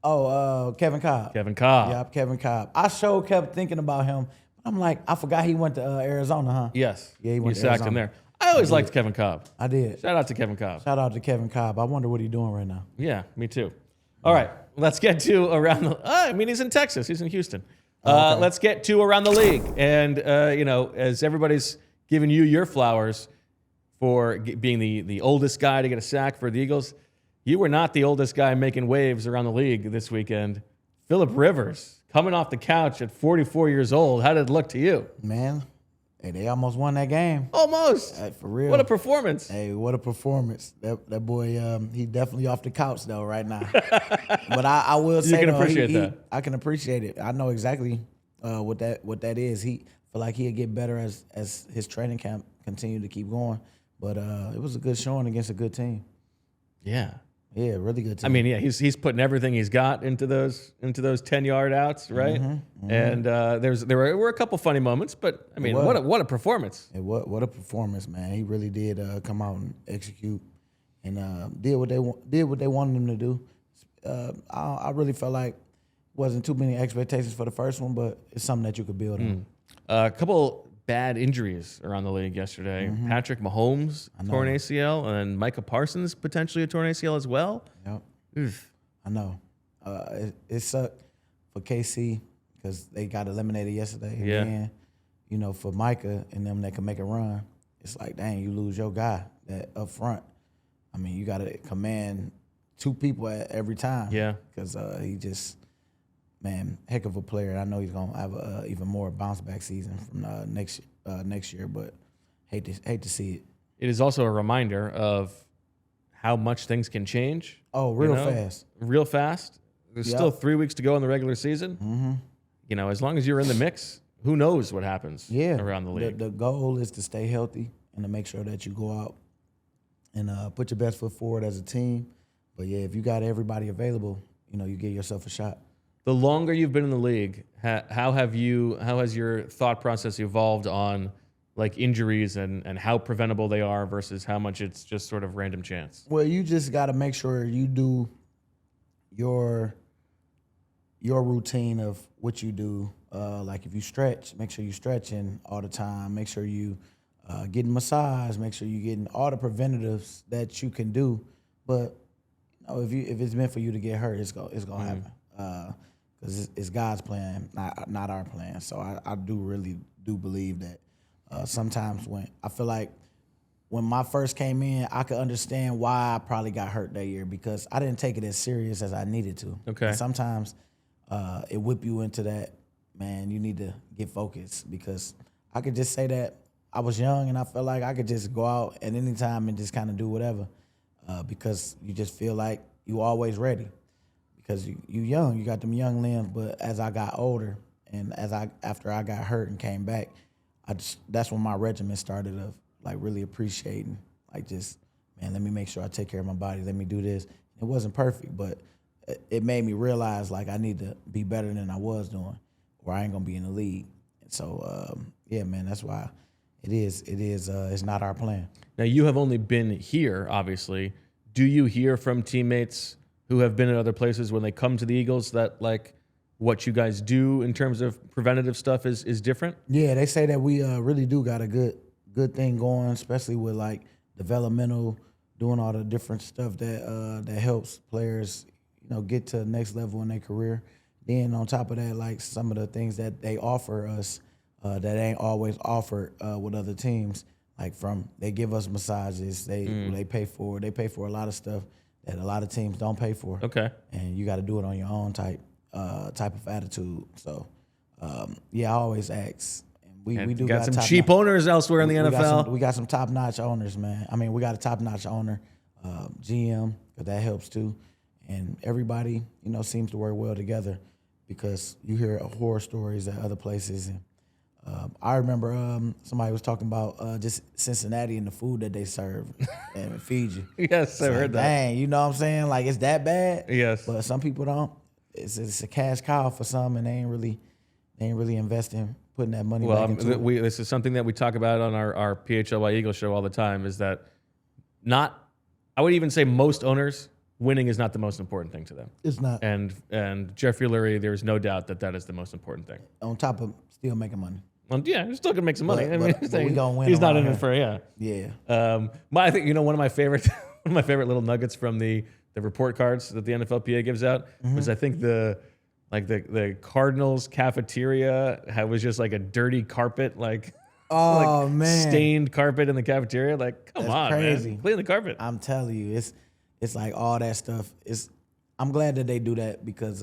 Oh, Kevin Cobb. Yep, Kevin Cobb. I sure kept thinking about him. I'm like, I forgot he went to Arizona, huh? Yes. Yeah, he went you to sacked Arizona. him there. I always liked Kevin Cobb. I did. Shout out to Kevin Cobb. Shout out to Kevin Cobb. I wonder what he's doing right now. Yeah, me too. All right, let's get to around the. I mean, he's in Texas. He's in Houston. Okay. Let's get to around the league, and as everybody's giving you your flowers for being the oldest guy to get a sack for the Eagles, you were not the oldest guy making waves around the league this weekend. Phillip Rivers coming off the couch at 44 years old. How did it look to you? Man, hey, they almost won that game. Almost. For real. What a performance. Hey, what a performance. That boy, he definitely off the couch, though, right now. But I will say, you can appreciate that. I can appreciate it. I know exactly what that is. He feel like he'll get better as his training camp continue to keep going. But it was a good showing against a good team. Yeah. Yeah, really good team. I mean, yeah, he's putting everything he's got into those 10-yard outs, right? And there were a couple funny moments, but I mean, what a performance! What a performance, man! He really did come out and execute and did what they wanted him to do. I really felt like wasn't too many expectations for the first one, but it's something that you could build on. A couple bad injuries around the league yesterday. Patrick Mahomes torn ACL, and then Micah Parsons potentially a torn ACL as well. Yep. Oof. I know. It sucked for KC because they got eliminated yesterday. Yeah. And then, for Micah and them that can make a run, it's like, dang, you lose your guy that up front. I mean, you got to command 2 people at every time. Yeah. Because he just, man, heck of a player. I know he's going to have a even more bounce back season from next year, but hate to see it. It is also a reminder of how much things can change. Oh, real fast. Real fast. There's Yep. still 3 weeks to go in the regular season. Mm-hmm. You know, as long as you're in the mix, who knows what happens around the league. The goal is to stay healthy and to make sure that you go out and put your best foot forward as a team. But, yeah, if you got everybody available, you know, you give yourself a shot. The longer you've been in the league, how has your thought process evolved on like injuries and how preventable they are versus how much it's just sort of random chance? Well, you just got to make sure you do your routine of what you do. Like if you stretch, make sure you're stretching all the time. Make sure you getting massage. Make sure you're getting all the preventatives that you can do. But you know, if it's meant for you to get hurt, it's gonna happen. Because it's God's plan, not our plan. So I really do believe that sometimes when I feel like when I first came in, I could understand why I probably got hurt that year because I didn't take it as serious as I needed to. Okay. And sometimes it whip you into that, man, you need to get focused because I could just say that I was young and I felt like I could just go out at any time and just kind of do whatever because you just feel like you always ready because you young, you got them young limbs. But as I got older and after I got hurt and came back, that's when my regimen started of like really appreciating, like just, man, let me make sure I take care of my body. Let me do this. It wasn't perfect, but it made me realize like I need to be better than I was doing or I ain't going to be in the league. And so, yeah, man, that's why it's not our plan. Now, you have only been here, obviously. Do you hear from teammates who have been at other places when they come to the Eagles that like what you guys do in terms of preventative stuff is different? Yeah, they say that we really do got a good thing going, especially with like developmental, doing all the different stuff that helps players, you know, get to the next level in their career. Then on top of that, like some of the things that they offer us that ain't always offered with other teams, like they give us massages, they pay for a lot of stuff that a lot of teams don't pay for. Okay. And you got to do it on your own type of attitude. So yeah, I always ask. We do got some cheap owners elsewhere in the NFL. We got some top-notch owners, man. I mean, we got a top-notch owner, GM, because that helps too. And everybody, you know, seems to work well together because you hear horror stories at other places. And I remember somebody was talking about just Cincinnati and the food that they serve and feed you. Yes, I heard that. Dang, you know what I'm saying? Like, it's that bad? Yes. But some people don't. It's a cash cow for some, and they ain't really investing, putting that money back into it. This is something that we talk about on our PHLY Eagle show all the time, is that I would even say most owners, winning is not the most important thing to them. It's not. And Jeffrey Lurie, there's no doubt that is the most important thing. On top of still making money. Well, yeah, he's still gonna make some money. But we gonna win. He's not in here. it for Yeah. I think one of my favorite little nuggets from the report cards that the NFLPA gives out was I think the Cardinals cafeteria was just like a dirty carpet, oh man, stained carpet in the cafeteria. Like, come on, crazy. man, clean the carpet. I'm telling you, it's like all that stuff. I'm glad that they do that because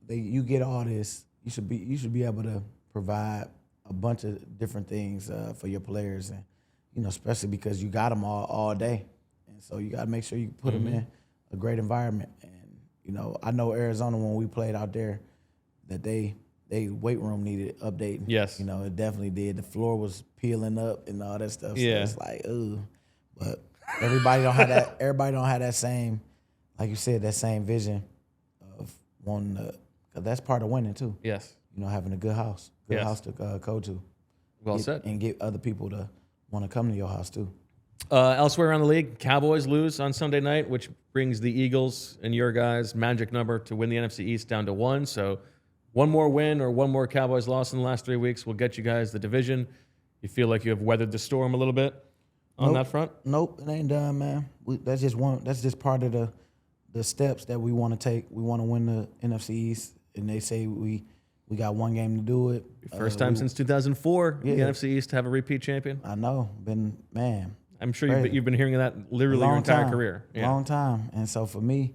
you get all this. You should be able to provide a bunch of different things for your players, and especially because you got them all day, and so you got to make sure you put them in a great environment. And I know Arizona, when we played out there, that they weight room needed updating. Yes, it definitely did. The floor was peeling up and all that stuff. So it's like, ooh, but everybody don't have that. Everybody don't have that same, like you said, that same vision of wanting to. Cause that's part of winning too. Yes. Having a good house to go to. Well said. And get other people to want to come to your house too. Elsewhere around the league, Cowboys lose on Sunday night, which brings the Eagles and your guys' magic number to win the NFC East down to 1. So one more win or one more Cowboys loss in the last 3 weeks will get you guys the division. You feel like you have weathered the storm a little bit on that front? Nope, it ain't done, man. That's just part of the steps that we want to take. We want to win the NFC East. And they say we got one game to do it. First time since 2004, the NFC East to have a repeat champion. I know. I'm sure Crazy. you've been hearing that literally your entire career. Yeah. Long time. And so for me,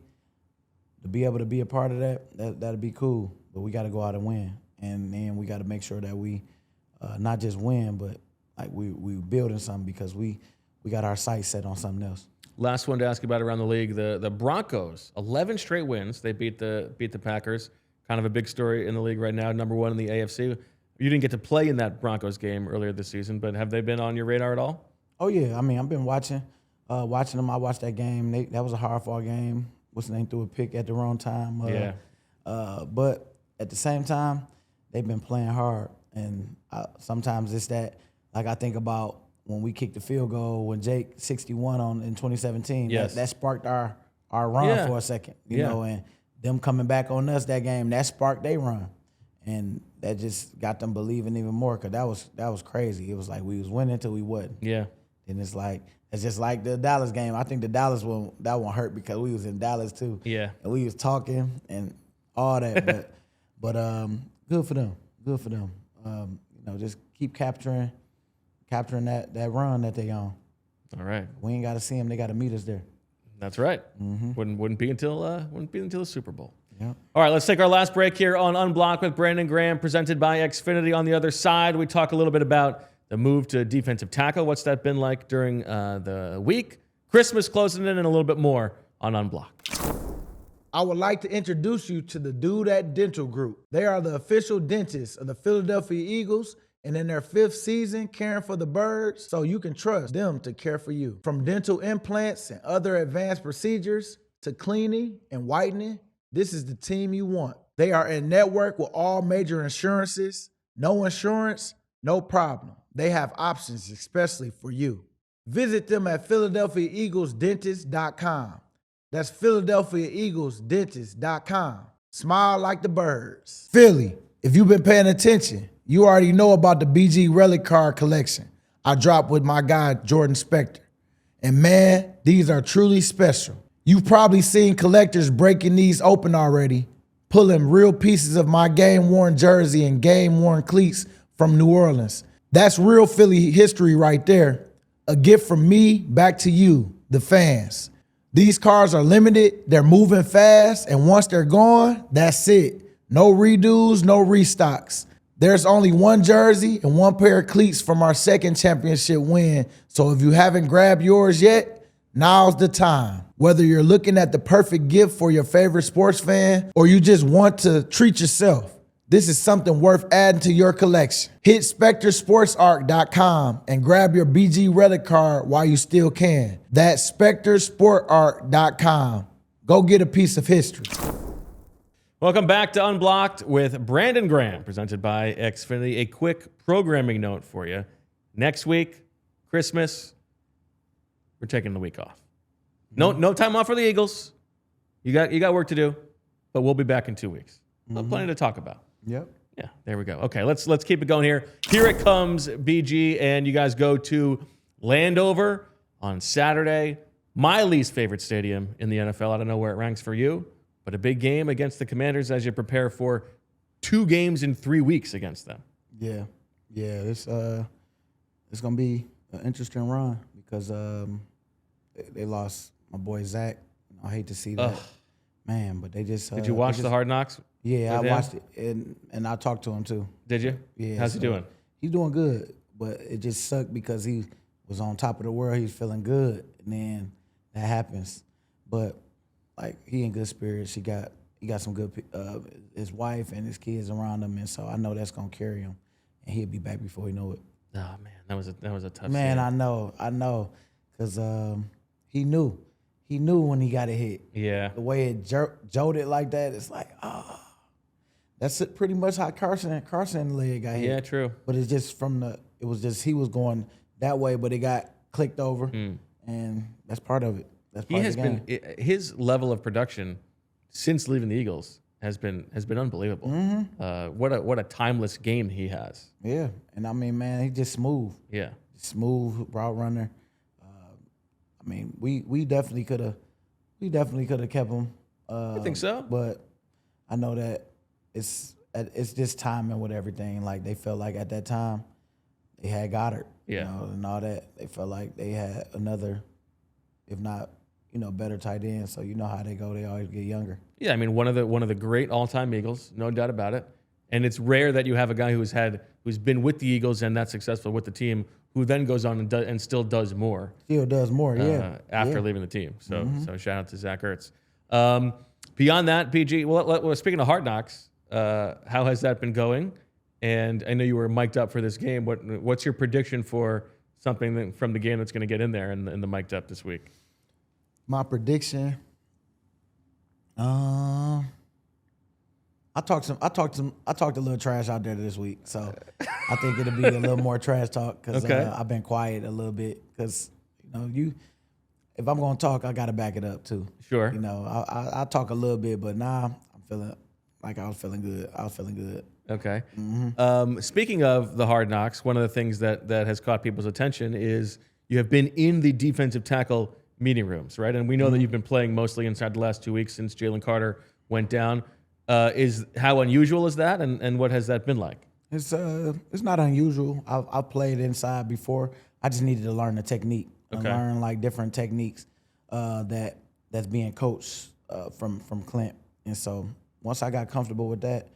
to be able to be a part of that'd be cool. But we got to go out and win. And then we got to make sure that we not just win, but like we building something because we got our sights set on something else. Last one to ask about around the league, the Broncos, 11 straight wins. They beat the Packers. Kind of a big story in the league right now, number one in the AFC. You didn't get to play in that Broncos game earlier this season, but have they been on your radar at all? Oh, yeah. I mean, I've been watching them. I watched that game. That was a hard-fought game. What's the name? Threw a pick at the wrong time. But at the same time, they've been playing hard. And sometimes it's that, like I think about when we kicked the field goal when Jake 61 in 2017. Yes. That sparked our run for a second, you know, and them coming back on us that game, that sparked their run. And that just got them believing even more because that was crazy. It was like we was winning until we wasn't. Yeah. And it's just like the Dallas game. I think the Dallas one, that one hurt because we was in Dallas too. Yeah. And we was talking and all that. but good for them. Good for them. Just keep capturing that run that they on. All right. We ain't got to see them. They got to meet us there. That's right. Wouldn't be until the Super Bowl. Yeah. All right, let's take our last break here on Unblocked with Brandon Graham, presented by Xfinity. On the other side, we talk a little bit about the move to defensive tackle. What's that been like during the week? Christmas closing in, and a little bit more on Unblocked. I would like to introduce you to the Dude Dental Group. They are the official dentists of the Philadelphia Eagles and in their 5th season caring for the birds, so you can trust them to care for you. From dental implants and other advanced procedures to cleaning and whitening, this is the team you want. They are in network with all major insurances. No insurance, no problem. They have options especially for you. Visit them at PhiladelphiaEaglesDentist.com. That's PhiladelphiaEaglesDentist.com. Smile like the birds. Philly, if you've been paying attention, you already know about the BG Relic Card collection I dropped with my guy, Jordan Spector. And man, these are truly special. You've probably seen collectors breaking these open already, pulling real pieces of my game-worn jersey and game-worn cleats from New Orleans. That's real Philly history right there. A gift from me back to you, the fans. These cards are limited, they're moving fast, and once they're gone, that's it. No redos, no restocks. There's only one jersey and one pair of cleats from our second championship win, so if you haven't grabbed yours yet, now's the time. Whether you're looking at the perfect gift for your favorite sports fan or you just want to treat yourself, this is something worth adding to your collection. Hit SpectreSportsArt.com and grab your BG Relic card while you still can. That's SpectreSportsArt.com. Go get a piece of history. Welcome back to Unblocked with Brandon Graham, presented by Xfinity. A quick programming note for you. Next week, Christmas, we're taking the week off. No time off for the Eagles. You got work to do, but we'll be back in 2 weeks. Plenty to talk about. Yep. Yeah, there we go. Okay, let's keep it going here. Here it comes, BG, and you guys go to Landover on Saturday. My least favorite stadium in the NFL. I don't know where it ranks for you, but a big game against the Commanders as you prepare for 2 games in 3 weeks against them. Yeah. It's gonna be an interesting run because they lost my boy Zach. I hate to see that, man, but they just. Did you watch the Hard Knocks? Yeah, I watched it, and I talked to him too. Did you? Yeah. How's he doing? He's doing good, but it just sucked because he was on top of the world. He was feeling good, and then that happens. But like he in good spirits. He got some good his wife and his kids around him, and so I know that's gonna carry him, and he'll be back before he know it. Oh man, that was a tough. Man, game. I know, because he knew when he got a hit. Yeah, The way it jolted like that, it's like, that's pretty much how Carson leg got hit. Yeah, true. But it's just he was going that way, but it got clicked over, and that's part of it. That's part of the game. His level of production since leaving the Eagles has been unbelievable. What a timeless game he has. Yeah, and I mean, man, he just smooth. Yeah, Smooth route runner. I mean, we definitely could have kept him. I think so. But I know that it's just timing with everything. Like they felt like at that time they had Goddard, Yeah. and all that. They felt like they had another, if not, better tight end. So you know how they go. They always get younger. Yeah, I mean one of the great all-time Eagles, no doubt about it. And it's rare that you have a guy who's been with the Eagles and that's successful with the team, who then goes on and still does more. Still does more, After leaving the team. So shout out to Zach Ertz. Beyond that, PG. Well, speaking of Hard Knocks, how has that been going? And I know you were mic'd up for this game. What's your prediction for something from the game that's going to get in there in the mic'd up this week? My prediction. I talked a little trash out there this week, so I think it'll be a little more trash talk because I've been quiet a little bit because if I'm gonna talk, I gotta back it up too. Sure. I talk a little bit, but now I'm feeling like I was feeling good. Okay. Speaking of the Hard Knocks, one of the things that has caught people's attention is you have been in the defensive tackle meeting rooms, right? And we know that you've been playing mostly inside the last 2 weeks since Jalen Carter went down. How unusual is that, and what has that been like? It's not unusual. I've played inside before. I just needed to learn the technique and learn like different techniques that's being coached from Clint. And so once I got comfortable with that,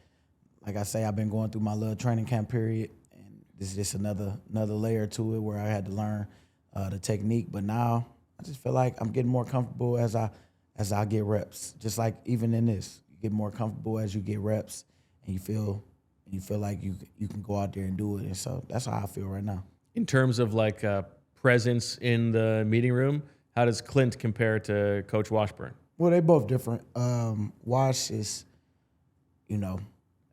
like I say, I've been going through my little training camp period, and this is just another layer to it where I had to learn the technique. But now I just feel like I'm getting more comfortable as I get reps. Just like even in this, you get more comfortable as you get reps, and you feel like you can go out there and do it. And so that's how I feel right now. In terms of like presence in the meeting room, how does Clint compare to Coach Washburn? Well, they both different. Wash is,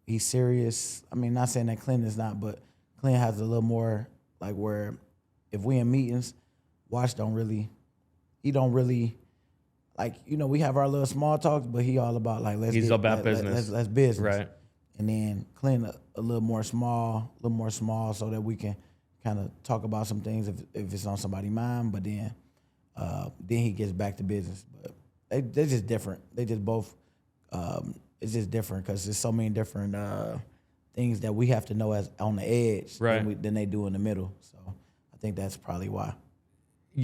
he's serious. I mean, not saying that Clint is not, but Clint has a little more like where if we in meetings, Wash don't really like, we have our little small talks, but he all about like he's about business. Let's business. Right. And then Clint a little more small, so that we can kind of talk about some things if it's on somebody's mind. But then he gets back to business. But they're just different. They just both. It's just different because there's so many different things that we have to know as on the edge than they do in the middle. So I think that's probably why.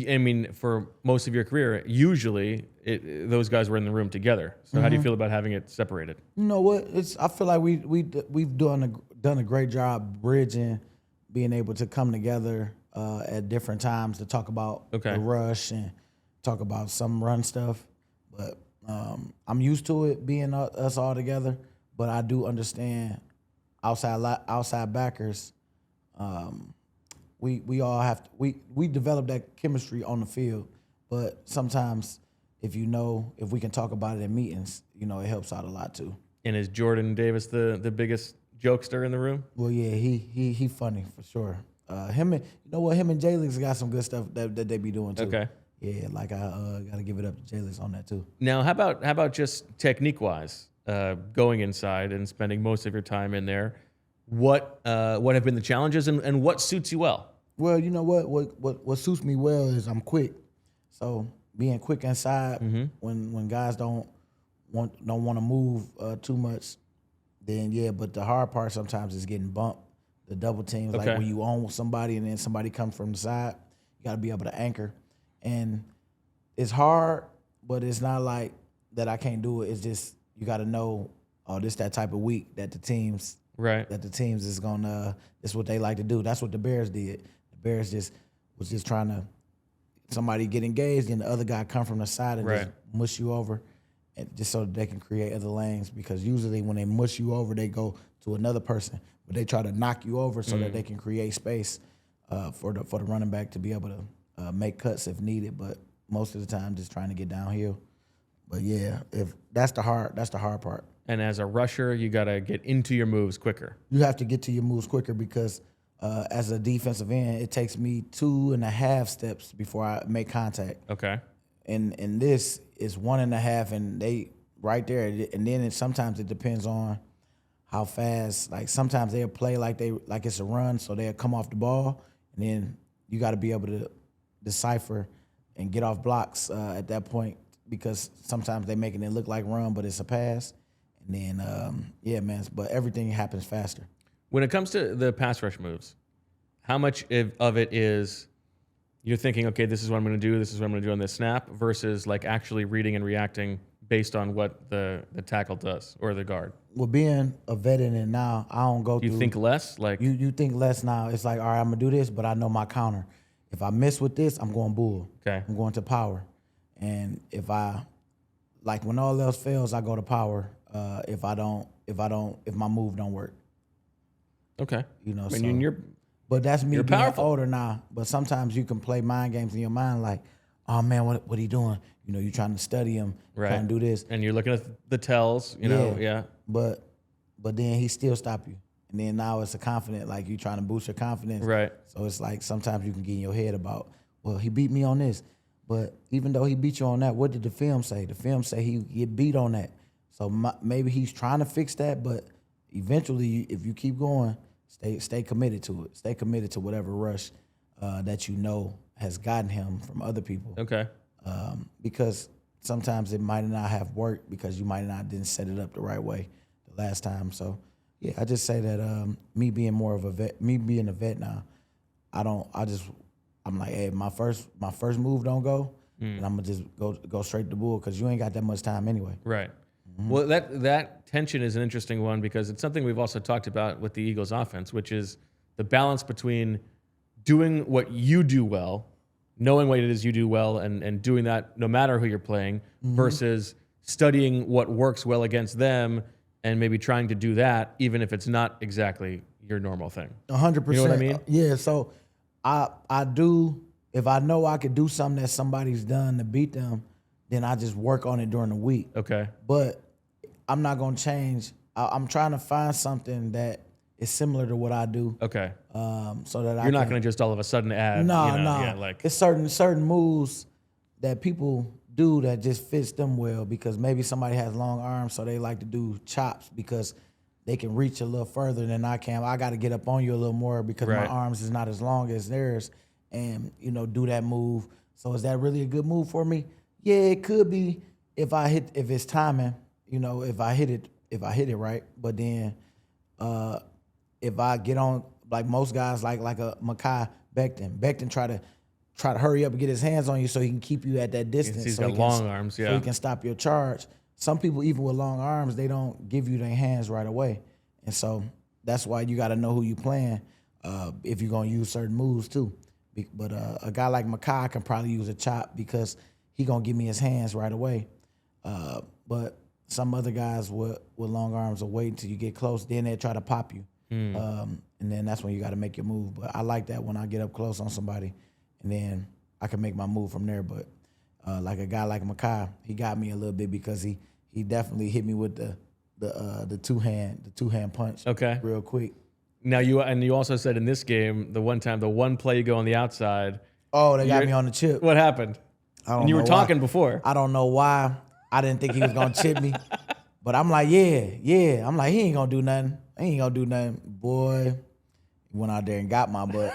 I mean, for most of your career, usually those guys were in the room together. So how do you feel about having it separated? You know what? I feel like we've done a great job bridging, being able to come together at different times to talk about the rush and talk about some run stuff. But I'm used to it being us all together. But I do understand outside backers. We all have to, we develop that chemistry on the field, but sometimes if we can talk about it in meetings, it helps out a lot too. And is Jordan Davis the biggest jokester in the room? Well, yeah, he funny for sure. Him and Jalen's got some good stuff that they be doing too. Okay. Yeah, like I gotta give it up to Jalen's on that too. Now, how about just technique wise, going inside and spending most of your time in there? What have been the challenges and what suits you well? Well, you know what suits me well is I'm quick. So being quick inside when guys don't want to move too much, then yeah. But the hard part sometimes is getting bumped. The double teams, like when you own somebody and then somebody comes from the side, you got to be able to anchor. And it's hard, but it's not like that I can't do it. It's just you got to know, this that type of week that the teams. Right. That the teams is gonna. That's what they like to do. That's what the Bears did. The Bears was just trying to somebody get engaged, and the other guy come from the side and just mush you over, and just so that they can create other lanes. Because usually when they mush you over, they go to another person, but they try to knock you over so that they can create space for the running back to be able to make cuts if needed. But most of the time, just trying to get downhill. But yeah, if that's the hard part. And as a rusher, you got to get into your moves quicker. You have to get to your moves quicker because as a defensive end, it takes me 2.5 steps before I make contact. Okay. And this is 1.5, and they right there. And then sometimes it depends on how fast. Like sometimes they'll play like it's a run, so they'll come off the ball, and then you got to be able to decipher and get off blocks at that point because sometimes they're making it look like run, but it's a pass. And then, but everything happens faster. When it comes to the pass rush moves, how much of it is you're thinking, okay, this is what I'm going to do, this is what I'm going to do on this snap, versus like actually reading and reacting based on what the tackle does or the guard? Well, being a vet in it now, I don't go Do you through. think less? Like You think less now. It's like, all right, I'm going to do this, but I know my counter. If I miss with this, I'm going bull. Okay. I'm going to power. And if when all else fails, I go to power. If my move don't work. okay, You know, I mean, you're but that's me you're being powerful. older now. But sometimes you can play mind games in your mind like, oh man, what he doing? You know, you trying to study him, Right. trying to do this. and you're looking at the tells, you know, yeah. But then he still stop you. And then now it's a confident, like you trying to boost your confidence. Right. So it's like sometimes you can get in your head about, well, he beat me on this. But even though he beat you on that, what did the film say? The film say he get beat on that. So maybe he's trying to fix that, but eventually, if you keep going, stay committed to it. Stay committed to whatever rush that you know has gotten him from other people. Okay. Because sometimes it might not have worked because you might not didn't set it up the right way the last time. So yeah, I just say that me being a vet now, I'm like, hey, my first move don't go, and I'm gonna just go straight to bull because you ain't got that much time anyway. Right. Well, that tension is an interesting one because it's something we've also talked about with the Eagles offense, which is the balance between doing what you do well, knowing what it is you do well, and doing that no matter who you're playing, versus studying what works well against them and maybe trying to do that even if it's not exactly your normal thing. 100%. You know what I mean? Yeah. So I do. If I know I could do something that somebody's done to beat them, then I just work on it during the week. Okay. But I'm not gonna change. I'm trying to find something that is similar to what I do. Okay. So that You're not going to just all of a sudden add. No, you know, no. Yeah, like it's certain moves that people do that just fits them well because maybe somebody has long arms, so they like to do chops because they can reach a little further than I can. I got to get up on you a little more because my Right. arms is not as long as theirs, and do that move. So is that really a good move for me? Yeah, it could be if it's timing. If I hit it right. But then if I get on like most guys like a Mekhi Becton try to hurry up and get his hands on you so he can keep you at that distance. he's so got he long arms, yeah. So he can stop your charge. Some people, even with long arms, they don't give you their hands right away. And so that's why you got to know who you playing if you're going to use certain moves too. But a guy like Mekhi can probably use a chop because he going to give me his hands right away. But some other guys with long arms will wait until you get close. Then they try to pop you. And then that's when you got to make your move. But I like that when I get up close on somebody, and then I can make my move from there. But like a guy like Mekhi, he got me a little bit because he definitely hit me with the two hand punch. Okay. Real quick. Now you also said in this game the one play you go on the outside. Oh, they got me on the chip. What happened? I don't And you know were why. talking before. I don't know why. I didn't think he was gonna chip me, but I'm like, yeah. I'm like, he ain't gonna do nothing. He ain't gonna do nothing. Boy, he went out there and got my butt.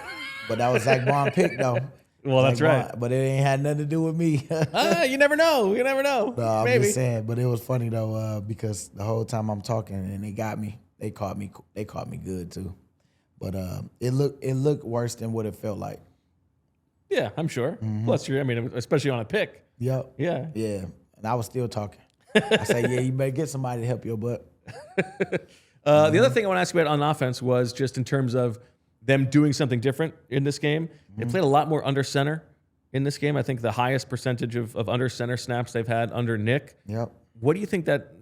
But that was Zach Bond pick though. Well, that's Zach right. Bond, but it ain't had nothing to do with me. You never know. You never know. No, I'm Maybe. just saying. But it was funny though because the whole time I'm talking and they got me. They caught me good too. But it looked worse than what it felt like. Yeah, I'm sure. Plus, especially on a pick. Yep. Yeah. Yeah. And I was still talking. I say, yeah, you better get somebody to help your butt. The other thing I want to ask you about on offense was just in terms of them doing something different in this game. They played a lot more under center in this game. I think the highest percentage of under center snaps they've had under Nick. Yep. What do you think that,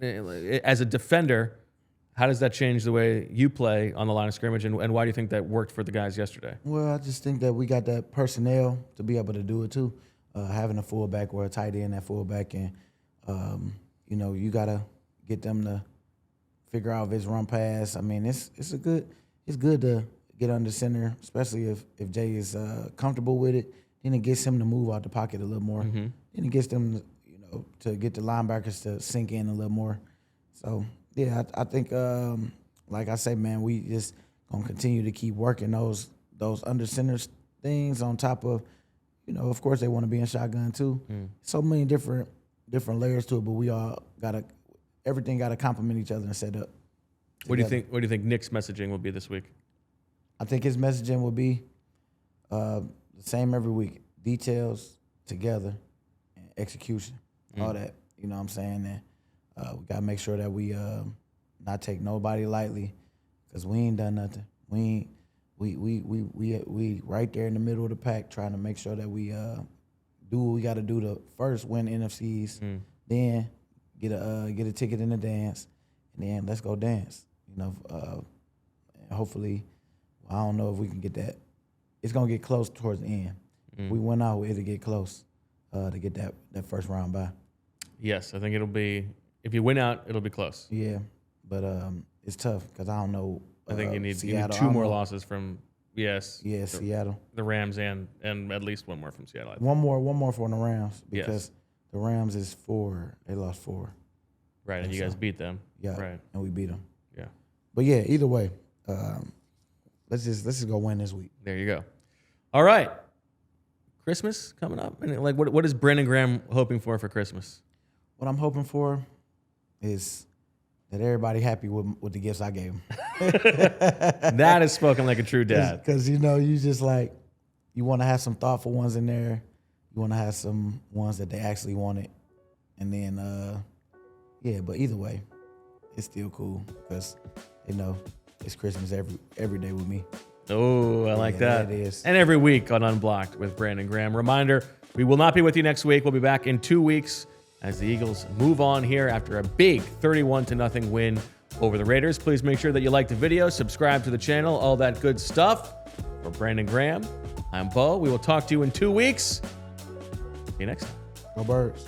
as a defender, how does that change the way you play on the line of scrimmage, and why do you think that worked for the guys yesterday? Well, I just think that we got that personnel to be able to do it too. Having a fullback or a tight end at fullback, and you gotta get them to figure out if it's run pass. I mean, it's good to get under center, especially if Jay is comfortable with it. Then it gets him to move out the pocket a little more. Then it gets them, to get the linebackers to sink in a little more. So yeah, I think like I say, man, we just gonna continue to keep working those under center things on top of, of course they want to be in shotgun too. So many different layers to it, but we all everything gotta complement each other and set up. What do you think Nick's messaging will be this week? I think his messaging will be The same every week. Details, together, and execution. All that. You know what I'm saying? And we got to make sure that we not take nobody lightly, because we ain't done nothing. We right there in the middle of the pack, trying to make sure that we do what we got to do to first win NFC East, then get a ticket in the dance, and then let's go dance. You know, hopefully, I don't know if we can get that. It's gonna get close towards the end. We went out, it'll get close to get that first round bye. Yes, I think it'll be. If you win out, it'll be close. Yeah, but it's tough because I don't know. I think you need Seattle, 2 more losses from Seattle, the Rams, and at least 1 more from Seattle. one more for the Rams, because the Rams is 4. They lost 4. Right, and you guys beat them. Yeah, right, and we beat them. Yeah, but yeah, either way, let's just go win this week. there you go. All right, Christmas coming up, and like, what is Brandon Graham hoping for Christmas? What I'm hoping for is that everybody happy with the gifts I gave them. That is spoken like a true dad. Because, you know, you just like, you want to have some thoughtful ones in there. You want to have some ones that they actually wanted. And then, yeah, but either way, it's still cool because, you know, it's Christmas every day with me. Oh, I like that. That is. And every week on Unblocked with Brandon Graham. Reminder, we will not be with you next week. We'll be back in 2 weeks as the Eagles move on here after a big 31-0 win over the Raiders. Please make sure that you like the video, subscribe to the channel, all that good stuff. For Brandon Graham, I'm Bo. We will talk to you in 2 weeks. See you next time. Go Birds.